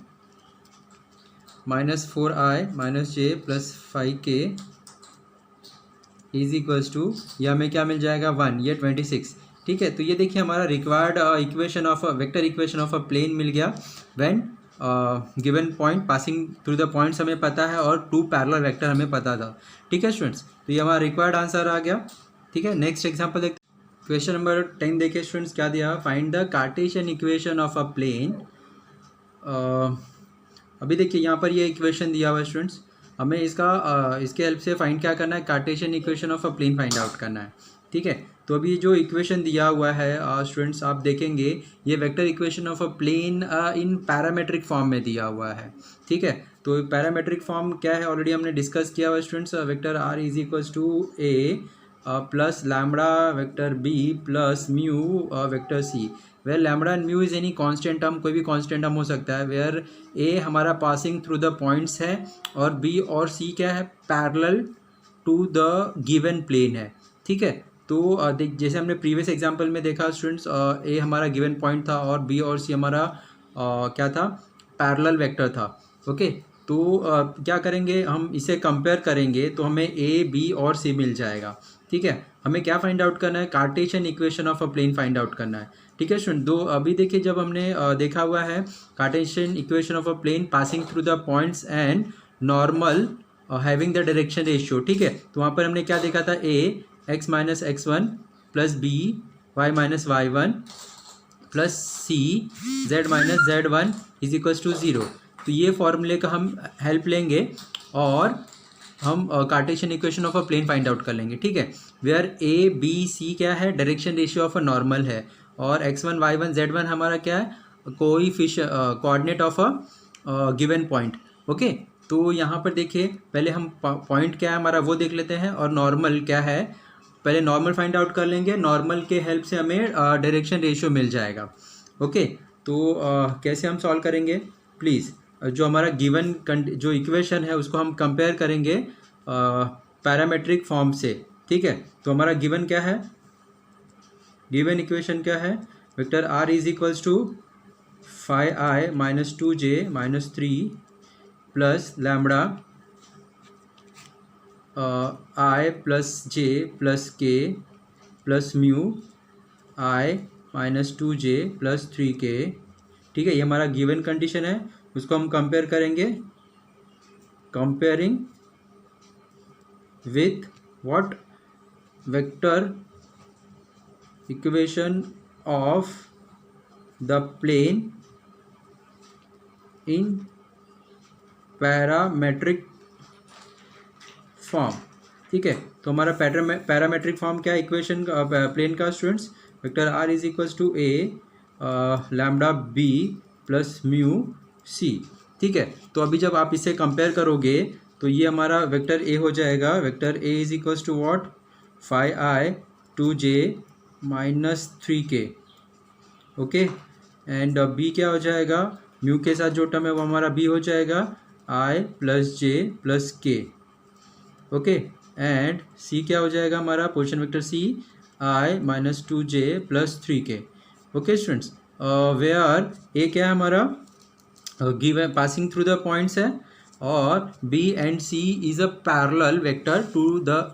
-4i -j + 5k is equals to, ये हमें क्या मिल जाएगा 1, ये 26। ठीक है, तो ये देखिए हमारा required equation of vector equation of a plane मिल गया when given point passing through the points हमें पता है और 2 पैरेलल वेक्टर हमें पता था। ठीक है स्टूडेंट्स, तो ये हमारा रिक्वायर्ड आंसर आ गया। ठीक है, नेक्स्ट एग्जांपल देखते हैं। क्वेश्चन नंबर 10 देखिए स्टूडेंट्स क्या दिया, find the Cartesian equation of a plane. अभी देखिए यहाँ पर ये इक्वेशन दिया हुआ है स्टूडेंट्स, हमें इसके हेल्प से फाइंड क्या करना है, Cartesian equation of a plane find out करना है। ठीक है, तो अभी जो इक्वेशन दिया हुआ है स्टूडेंट्स आप देखेंगे ये vector equation of a plane in parametric form में दिया हुआ है। ठीक है, तो पैरामेट्रिक फॉर्म क्या है ऑलरेडी हमने डिस्कस किया हुआ है students, vector are is equals to a plus lambda vector b plus mu vector c, where lambda and mu is any constant term, कोई भी कांस्टेंट टर्म हो सकता है, वेयर ए हमारा पासिंग थ्रू द पॉइंट्स है और बी और C क्या है, parallel to the given plane है। ठीक है, तो देख जैसे हमने प्रीवियस एग्जांपल में देखा स्टूडेंट्स, ए हमारा गिवन पॉइंट था और बी और सी हमारा क्या था, पैरेलल वेक्टर था। ओके, तो क्या करेंगे हम इसे कंपेयर करेंगे तो हमें ए बी और सी मिल जाएगा। ठीक है, हमें क्या फाइंड आउट करना है, Cartesian equation of a plane find out करना है। ठीक है स्टूडेंट, दो अभी देखिए जब हमने देखा हुआ है Cartesian equation of a plane passing through the points and normal having the direction ratio. ठीक है, तो वहाँ पर हमने क्या देखा था, a x minus x1 plus b y minus y1 plus c z minus z1 is equals to 0। तो ये फॉर्मूले का हम हेल्प लेंगे और हम Cartesian equation of a plane find out कर लेंगे। ठीक है, वेयर ए बी सी क्या है, direction ratio of a normal है और x1 y1 z1 हमारा क्या है, coordinate of a given point. Okay, तो यहाँ पर देखिए पहले हम पॉइंट क्या है हमारा वो देख लेते हैं और नॉर्मल क्या है, पहले नॉर्मल फाइंड आउट कर लेंगे, नॉर्मल के हेल्प से हमें डायरेक्शन रेशियो मिल जाएगा। ओके, तो कैसे हम सॉल्व करेंगे, प्लीज़ जो हमारा गिवन जो इक्वेशन है उसको हम कंपेयर करेंगे पैरामेट्रिक फॉर्म से। ठीक है, तो हमारा गिवन क्या है, गिवन इक्वेशन क्या है, vector are is equals to 5i minus 2j minus 3 plus lambda i plus j plus k plus mu i minus 2j plus 3k। ठीक है, ये हमारा गिवन कंडीशन है, उसको हम कंपेयर करेंगे, comparing with what, vector equation of the plane in parametric form. ठीक है, तो हमारा पैरामेट्रिक फॉर्म क्या है इक्वेशन प्लेन का students, vector are is equals to a lambda B plus mu c. ठीक है, तो अभी जब आप इसे कंपेयर करोगे तो ये हमारा वेक्टर ए हो जाएगा, vector a is equals to what, 5i 2j minus 3k। Okay, and b क्या हो जाएगा, म्यू के साथ जो टर्म है वो हमारा बी हो जाएगा i plus j plus k. Okay, and c क्या हो जाएगा हमारा position vector c i minus 2j plus 3k। Okay students, where a क्या है हमारा given passing through the points है और b and c is a parallel vector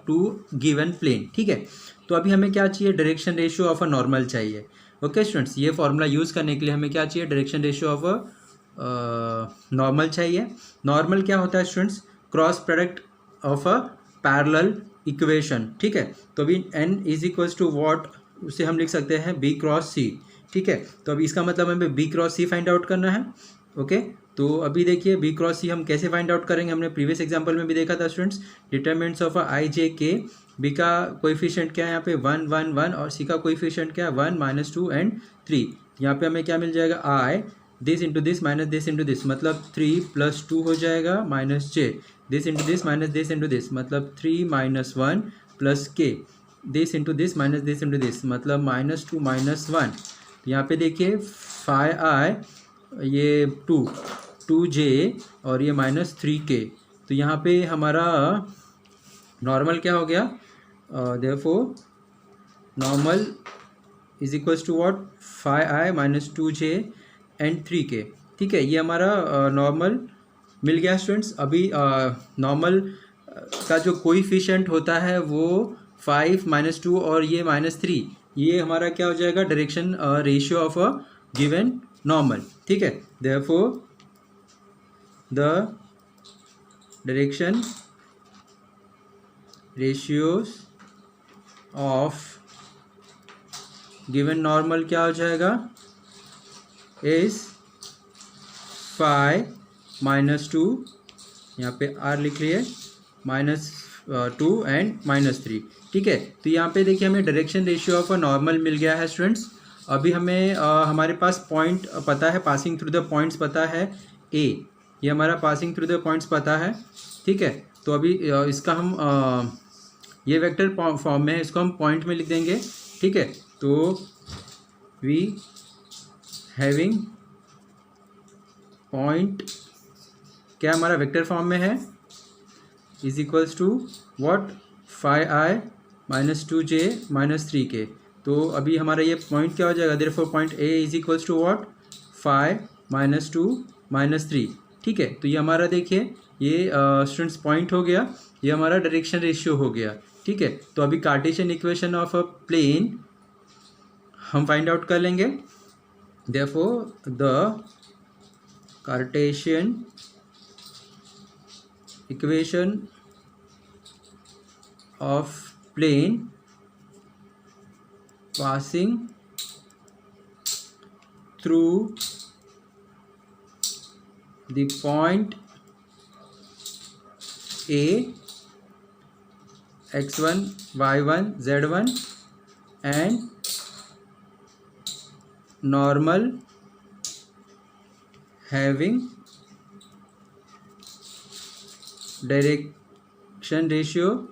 to given plane. ठीक है, तो अभी हमें क्या चाहिए, direction ratio of a normal चाहिए। ओके स्टूडेंट्स, ये फॉर्मूला यूज़ करने के लिए हमें क्या चाहिए, direction ratio of a normal चाहिए। नॉर्मल क्या होता है students, cross product of a parallel equation. ठीक है, तो अभी n is equals to what, उसे हम लिख सकते हैं b क्रॉस सी। ठीक है, तो अभी इसका मतलब हमें b क्रॉस सी फाइंड आउट करना है। ओके, तो अभी देखिए b क्रॉस सी हम कैसे फाइंड आउट करेंगे, हमने प्रीवियस एग्जांपल में भी देखा था students, determinants of i j k, b का कोएफिशिएंट क्या है यहाँ पे 1 1 1 और c का कोएफिशिएंट क्या है 1 माइनस 2 एंड 3। यहाँ पे हमें क्या मिल जाएगा, i this into this minus this into this मतलब 3 प्लस 2 हो जाएगा minus j, this into this minus this into this मतलब 3 minus 1 plus k, this into this minus this into this मतलब माइनस 2 माइनस 1। तो यहाँ पे देखिए 5i ये 2j और ये माइनस 3k, तो यहाँ पे हमारा नॉर्मल क्या हो गया, therefore normal is equals to what, 5i minus 2j and 3k। ठीक है, ये हमारा नॉर्मल मिल गया स्टूडेंट्स। अभी नॉर्मल का जो कोइफिशिएंट होता है वो 5 माइनस 2 और ये माइनस 3, ये हमारा क्या हो जाएगा, direction ratio of a given normal. ठीक है, therefore the direction ratios of given normal क्या हो जाएगा, इज 5 माइनस 2, यहाँ पे r लिख लिए, माइनस 2 एंड माइनस 3। ठीक है, तो यहाँ पे देखिए हमें direction ratio of a normal मिल गया है स्टूडेंट्स। अभी हमें हमारे पास पॉइंट पता है, पासिंग थ्रू द पॉइंट्स पता है a, ये हमारा पासिंग थ्रू द पॉइंट्स पता है। ठीक है, तो अभी इसका हम ये वेक्टर फॉर्म में है, इसको हम पॉइंट में लिख देंगे। ठीक है, तो वी हैविंग पॉइंट क्या हमारा वेक्टर फॉर्म में है, is equals to what, 5i minus 2j minus 3k। तो अभी हमारा ये पॉइंट क्या हो जाएगा, therefore point a is equals to what, 5 minus 2 minus 3। ठीक है, तो ये हमारा देखिए ये स्टूडेंट्स पॉइंट हो गया, ये हमारा डायरेक्शन रेशियो हो गया। ठीक है, तो अभी Cartesian equation of a plane हम फाइंड आउट कर लेंगे। Therefore the Cartesian equation of plane passing through the point a, x1 y1 z1 and normal having direction ratios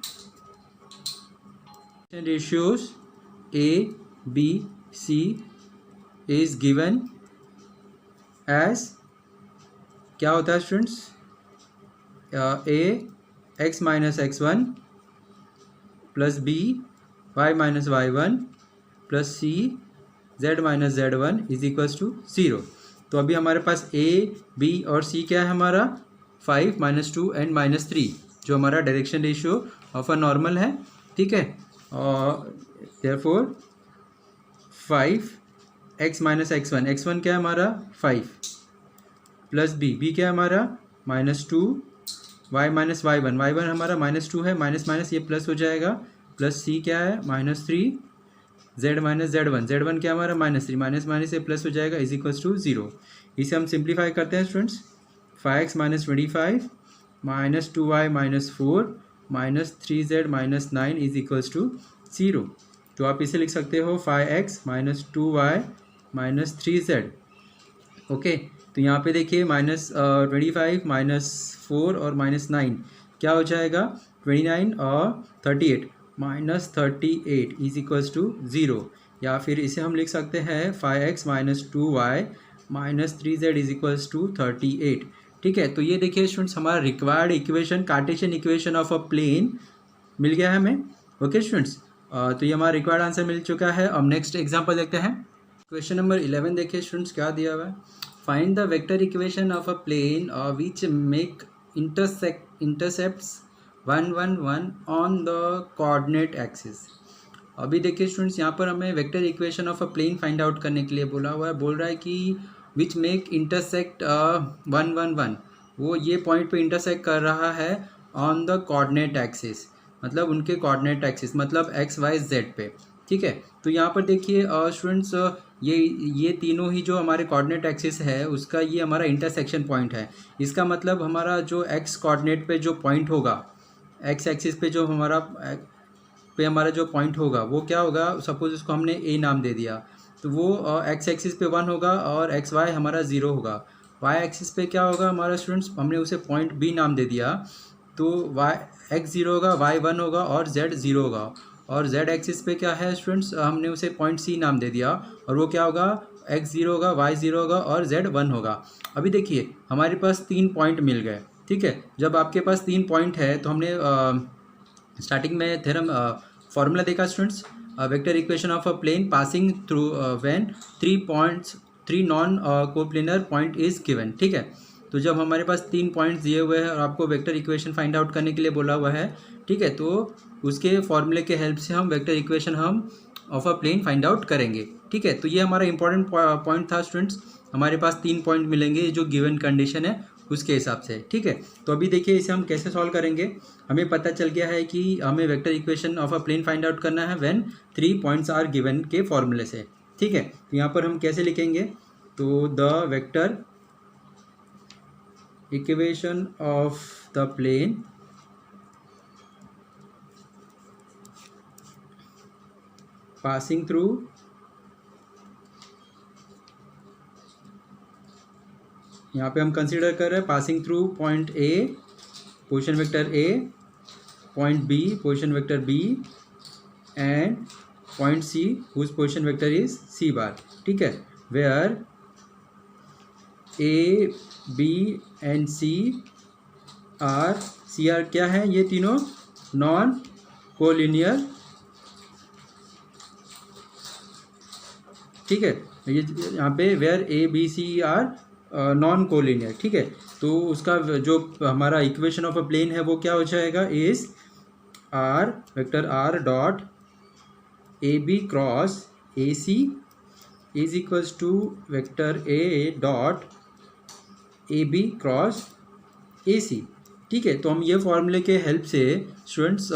a b c is given as क्या होता है students, a x minus x1 plus b y minus y1 plus c z minus z1 is equals to 0। तो अभी हमारे पास a b और c क्या है हमारा, 5 माइनस 2 एंड माइनस 3, जो हमारा direction ratio of a normal है। ठीक है, और therefore 5 x minus x1, x1 क्या है हमारा 5 प्लस b क्या है हमारा माइनस 2, y माइनस y1 हमारा माइनस 2 है, माइनस माइनस ये प्लस हो जाएगा, प्लस c क्या है माइनस 3, z माइनस z1 क्या हमारा माइनस 3, माइनस माइनस ये प्लस हो जाएगा, इज इक्वल्स टू 0। इसे हम सिंप्लीफाई करते हैं students, 5x minus 25 minus 2y minus 4 minus 3z minus 9 is equals to 0। तो आप इसे लिख सकते हो 5x minus 2y minus 3z। Okay, तो यहाँ पे देखिए माइनस 25 माइनस 4 और माइनस 9 क्या हो जाएगा, 29 और 38, माइनस 38 इज इक्वल्स टू 0। या फिर इसे हम लिख सकते हैं 5x minus 2y minus 3z is equals to 38। ठीक है, तो ये देखिए स्टूडेंट्स हमारा required equation, Cartesian equation of a plane मिल गया है हमें। ओके स्टूडेंट्स, तो ये हमारा रिक्वायर्ड आंसर मिल चुका है। अब नेक्स्ट एग्जांपल देखते हैं। क्वेश्चन नंबर 11 देखिए स्टूडेंट्स क्या दिया हुआ है, find the vector equation of a plane which make intercepts 1 1 1 on the coordinate axis. अभी देखिए स्टूडेंट्स यहाँ पर हमें vector equation of a plane find out करने के लिए बोला हुआ है, बोल रहा है कि विच मेक इंटरसेक्ट 1 1 1, वो ये पॉइंट पे इंटरसेक्ट कर रहा है ऑन द कोऑर्डिनेट एक्सिस, मतलब उनके कोऑर्डिनेट एक्सिस मतलब एक्स वाई जेड पे। ठीक है, तो यहाँ पर देखिए स्टूडेंट्स ये तीनों ही जो हमारे कोऑर्डिनेट एक्सिस है उसका ये हमारा इंटरसेक्शन पॉइंट है। इसका मतलब हमारा जो एक्स कोऑर्डिनेट पे जो पॉइंट होगा, एक्स एक्सिस पे जो हमारा जो पॉइंट होगा वो क्या होगा, सपोज उसको हमने ए नाम दे दिया, तो वो एक्स एक्सिस पे 1 होगा और एक्स वाई हमारा 0 होगा। वाई एक्सिस पे क्या होगा हमारा स्टूडेंट्स, हमने उसे पॉइंट बी नाम दे दिया, तो वाई एक्स 0 होगा, वाई 1 होगा और जेड 0 होगा। और जेड एक्सिस पे क्या है स्टूडेंट्स, हमने उसे पॉइंट सी नाम दे दिया, और वो क्या होगा, एक्स 0 होगा, वाई 0 होगा और जेड 1 होगा। अभी देखिए हमारे पास 3 पॉइंट मिल गए। ठीक है, जब आपके पास 3 पॉइंट है तो हमने स्टार्टिंग में थ्योरम फॉर्मूला देखा students, vector equation of a plane passing through when 3 non coplanar point is given. ठीक है, तो जब हमारे पास 3 पॉइंट्स दिए हुए हैं और आपको वेक्टर इक्वेशन फाइंड आउट करने के लिए बोला हुआ है, ठीक है, तो उसके फॉर्मूले के हेल्प से हम वेक्टर इक्वेशन हम of a plane find out करेंगे। ठीक है, तो ये हमारा इंपॉर्टेंट पॉइंट था स्टूडेंट्स। हमारे पास 3 पॉइंट मिलेंगे जो गिवन कंडीशन है उसके हिसाब से। ठीक है, तो अभी देखिए इसे हम कैसे सॉल्व करेंगे। हमें पता चल गया है कि हमें vector equation of a plane find out करना है व्हेन 3 पॉइंट्स आर गिवन के फॉर्मूले से। ठीक है, तो यहाँ पर हम कैसे लिखेंगे, तो the vector equation of the plane passing through यहाँ पे हम कंसीडर कर रहे हैं passing through point a position vector a, point b position vector B and point c whose position vector is c bar. ठीक है, where A b and c are क्या है, ये तीनों नॉन कोलिनियर। ठीक है, ये यहाँ पे where A B C are non collinear. ठीक है, तो उसका जो हमारा इक्वेशन ऑफ अ प्लेन है वो क्या हो जाएगा, is r vector are dot a B cross A C is equals to vector A dot a B cross A c. ठीक है, तो हम ये फॉर्मूले के हेल्प से स्टूडेंट्स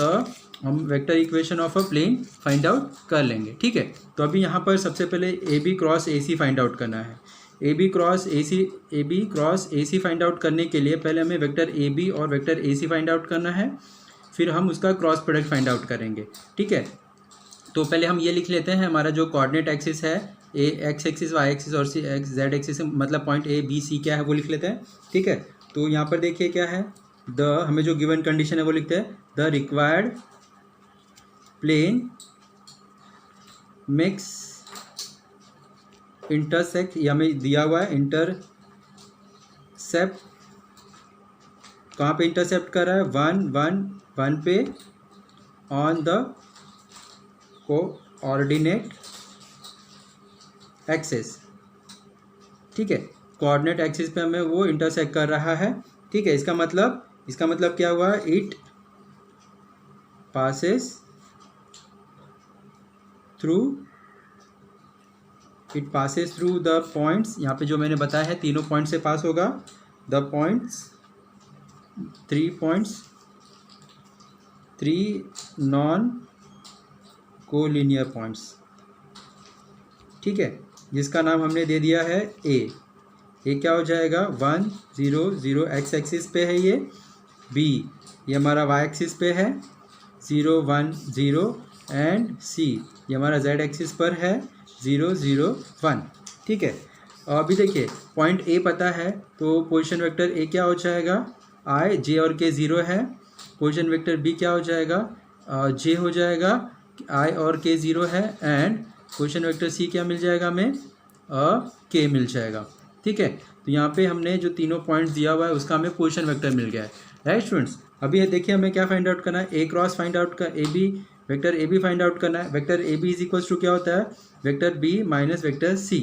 हम vector equation of a plane find out कर लेंगे। ठीक है, तो अभी यहाँ पर सबसे पहले A B cross A C find out करना है। A B cross A C find out करने के लिए पहले हमें वेक्टर ए बी और vector A C find out करना है, फिर हम उसका क्रॉस प्रोडक्ट फाइंड आउट करेंगे। ठीक है, तो पहले हम ये लिख लेते हैं, हमारा जो कोऑर्डिनेट एक्सिस है ए एक्स एक्सिस वाई एक्सिस और सी एक्स जेड एक्सिस, मतलब पॉइंट ए बी सी क्या है वो लिख लेते हैं। ठीक है, तो यहाँ पर देखिए क्या है, हमें जो गिवन कंडीशन है वो लिखते हैं, the required plane makes intersect, ये हमें दिया हुआ है इंटरसेप्ट, कहाँ पे इंटरसेप्ट कर रहा है, 1 पे ऑन द कोऑर्डिनेट एक्सिस। ठीक है, कोऑर्डिनेट एक्सिस पे हमें वो इंटरसेक्ट कर रहा है। ठीक है, इसका मतलब क्या हुआ, it passes through the points, यहाँ पे जो मैंने बताया है तीनों पॉइंट से पास होगा, the points 3 non collinear points. ठीक है, जिसका नाम हमने दे दिया है ए क्या हो जाएगा, 1 0 0 एक्स एक्सिस पे है ये, बी ये हमारा वाई एक्सिस पे है 0 1 0 एंड सी ये हमारा जेड एक्सिस पर है 0 0 1। ठीक है, अभी देखिए पॉइंट ए पता है तो पोजीशन वेक्टर ए क्या हो जाएगा, आई जे और के 0 है, पोजीशन वेक्टर बी क्या हो जाएगा, जे हो जाएगा, आई और के 0 है, एंड पोजीशन वेक्टर सी क्या मिल जाएगा हमें, के मिल जाएगा। ठीक है, तो यहाँ पे हमने जो तीनों पॉइंट्स दिया हुआ है उसका हमें पोजीशन वेक्टर मिल गया है, राइट स्टूडेंट्स। अभी ये देखिए हमें क्या फाइंड आउट करना है, ए क्रॉस फाइंड आउट का वेक्टर ए बी फाइंड आउट करना है। Vector A B is equals to क्या होता है, vector B minus vector C.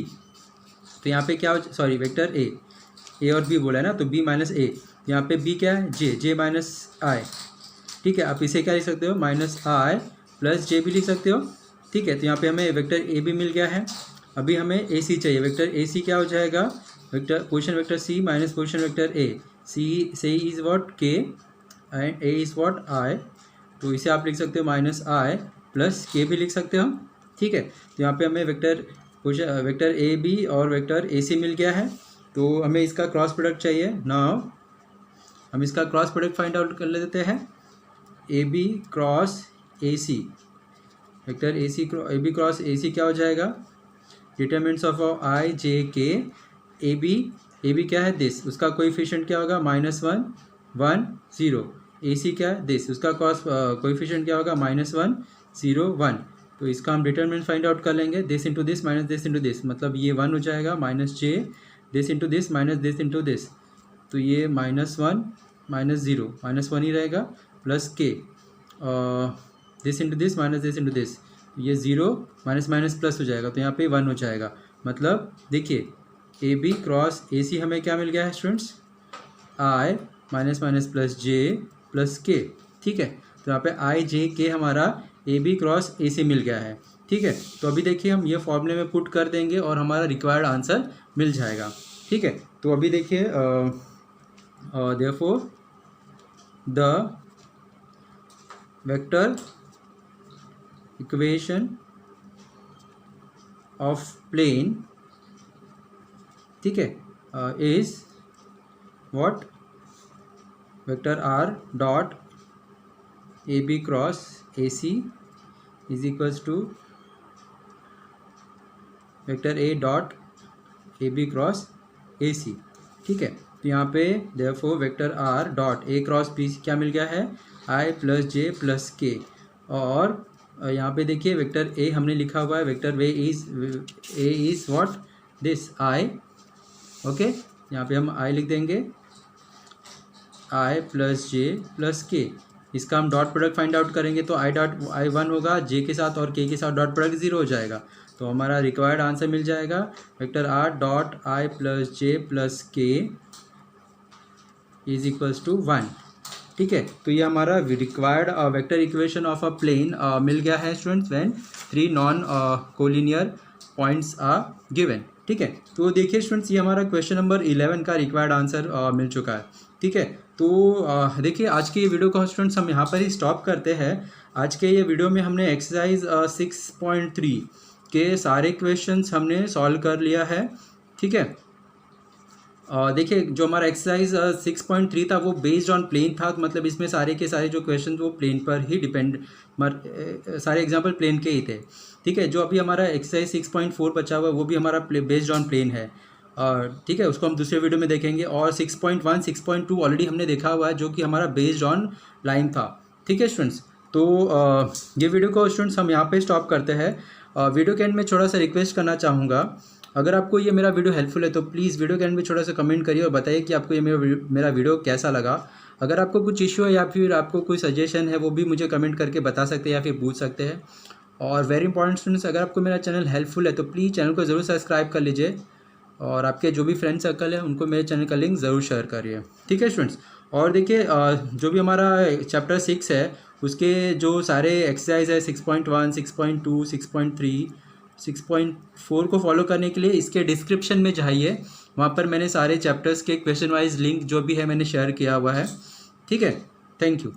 तो यहाँ पे क्या हो, सॉरी वेक्टर ए और बी बोला है ना, तो बी माइनस ए, यहाँ पे बी क्या है, जे माइनस आई। ठीक है, आप इसे क्या लिख सकते हो, माइनस आई प्लस जे भी लिख सकते हो। ठीक है, तो यहाँ पे हमें वेक्टर ए बी मिल गया है। अभी हमें ए सी चाहिए, वेक्टर ए सी क्या हो जाएगा, vector position vector C minus position vector A, C is what K and A is what I, तो इसे आप लिख सकते हो माइनस आई प्लस के भी लिख सकते हो। ठीक है, तो यहाँ पे हमें वेक्टर ए बी और वेक्टर ए सी मिल गया है, तो हमें इसका क्रॉस प्रोडक्ट चाहिए। नाउ हम इसका क्रॉस प्रोडक्ट फाइंड आउट कर लेते हैं, a B cross A c, vector A B cross A c क्या हो जाएगा, डिटरमिनेंट्स ऑफ आई जे के, ए बी क्या है दिस, उसका कोएफिशिएंट क्या होगा, -1 1 0, ए सी क्या है दिस, उसका कोएफिशिएंट क्या होगा, -1 0 1। तो इसका हम डिटरमिनेंट फाइंड आउट कर लेंगे, this into this minus this into this, मतलब ये 1 हो जाएगा, minus J this into this minus this into this, तो ये -1 -0 -1 ही रहेगा, प्लस के this into this minus this into this, ये 0 माइनस माइनस प्लस हो जाएगा, तो यहाँ पे 1 हो जाएगा। मतलब देखिए ए बी क्रॉस ए सी हमें क्या मिल गया है स्टूडेंट्स, आई minus minus plus j plus के। ठीक है, तो यहाँ पे आई जे के हमारा ए बी क्रॉस ए सी मिल गया है। ठीक है, तो अभी देखिए हम ये फॉर्मूले में पुट कर देंगे और हमारा रिक्वायर्ड आंसर मिल जाएगा। ठीक है, तो अभी देखिए therefore the vector equation of plane, ठीक है, is what, vector are dot a B cross A C is equals to vector A dot a B cross A c. ठीक है, तो यहाँ पे therefore vector are dot a cross b क्या मिल गया है, आई प्लस जे प्लस के, और यहाँ पे देखिए वेक्टर ए हमने लिखा हुआ है, vector a is what, this I. Okay, यहाँ पे हम आई लिख देंगे, आई प्लस जे प्लस के, इसका हम डॉट प्रोडक्ट फाइंड आउट करेंगे तो आई डॉट आई 1 होगा, जे के साथ और के साथ डॉट प्रोडक्ट 0 हो जाएगा, तो हमारा रिक्वायर्ड आंसर मिल जाएगा vector are dot i plus j plus k is equals to 1। ठीक है, तो ये हमारा required vector equation of a plane मिल गया है students when 3 non collinear points are given. ठीक है, तो देखिए स्टूडेंट्स ये हमारा क्वेश्चन नंबर 11 का रिक्वायर्ड आंसर मिल चुका है। ठीक है, तो देखिए आज के ये वीडियो को स्टूडेंट्स हम यहाँ पर ही स्टॉप करते हैं। आज के ये वीडियो में हमने एक्सरसाइज 6.3 के सारे क्वेश्चंस हमने सॉल्व कर लिया है। ठीक है, देखिए जो हमारा एक्सरसाइज 6.3 था वो बेस्ड ऑन प्लेन था, मतलब इसमें सारे के सारे जो क्वेश्चन वो प्लेन पर ही डिपेंड, सारे एग्जांपल प्लेन के ही थे। ठीक है, जो अभी हमारा एक्सरसाइज 6.4 बचा हुआ है वो भी हमारा बेस्ड ऑन प्लेन है। ठीक है, उसको हम दूसरे वीडियो में देखेंगे। और 6.1 6.2 ऑलरेडी हमने देखा हुआ है जो कि हमारा बेस्ड ऑन लाइन था। ठीक है स्टूडेंट्स, तो ये वीडियो को स्टूडेंट्स हम यहाँ पे स्टॉप करते हैं। वीडियो के एंड में थोड़ा सा रिक्वेस्ट करना चाहूँगा, अगर आपको ये मेरा वीडियो हेल्पफुल है तो प्लीज़ वीडियो के एंड में थोड़ा सा कमेंट करिए और बताइए कि आपको ये मेरा वीडियो कैसा लगा। अगर आपको कुछ इश्यू है या फिर आपको कोई सजेशन है वो भी मुझे कमेंट करके बता सकते हैं या फिर पूछ सकते हैं। और वेरी इंपॉर्टेंट स्टूडेंट्स, अगर आपको मेरा चैनल हेल्पफुल है तो प्लीज़ चैनल को ज़रूर सब्सक्राइब कर लीजिए और आपके जो भी फ्रेंड सर्कल है उनको मेरे चैनल का लिंक ज़रूर शेयर करिए। ठीक है स्टूडेंट्स, और देखिए जो भी हमारा चैप्टर 6 है उसके जो सारे एक्सरसाइज है 6.1 6.2 6.3 6.4 को फॉलो करने के लिए इसके डिस्क्रिप्शन में जाइए, वहाँ पर मैंने सारे चैप्टर्स के क्वेश्चन वाइज लिंक जो भी है मैंने शेयर किया हुआ है। ठीक है, थैंक यू।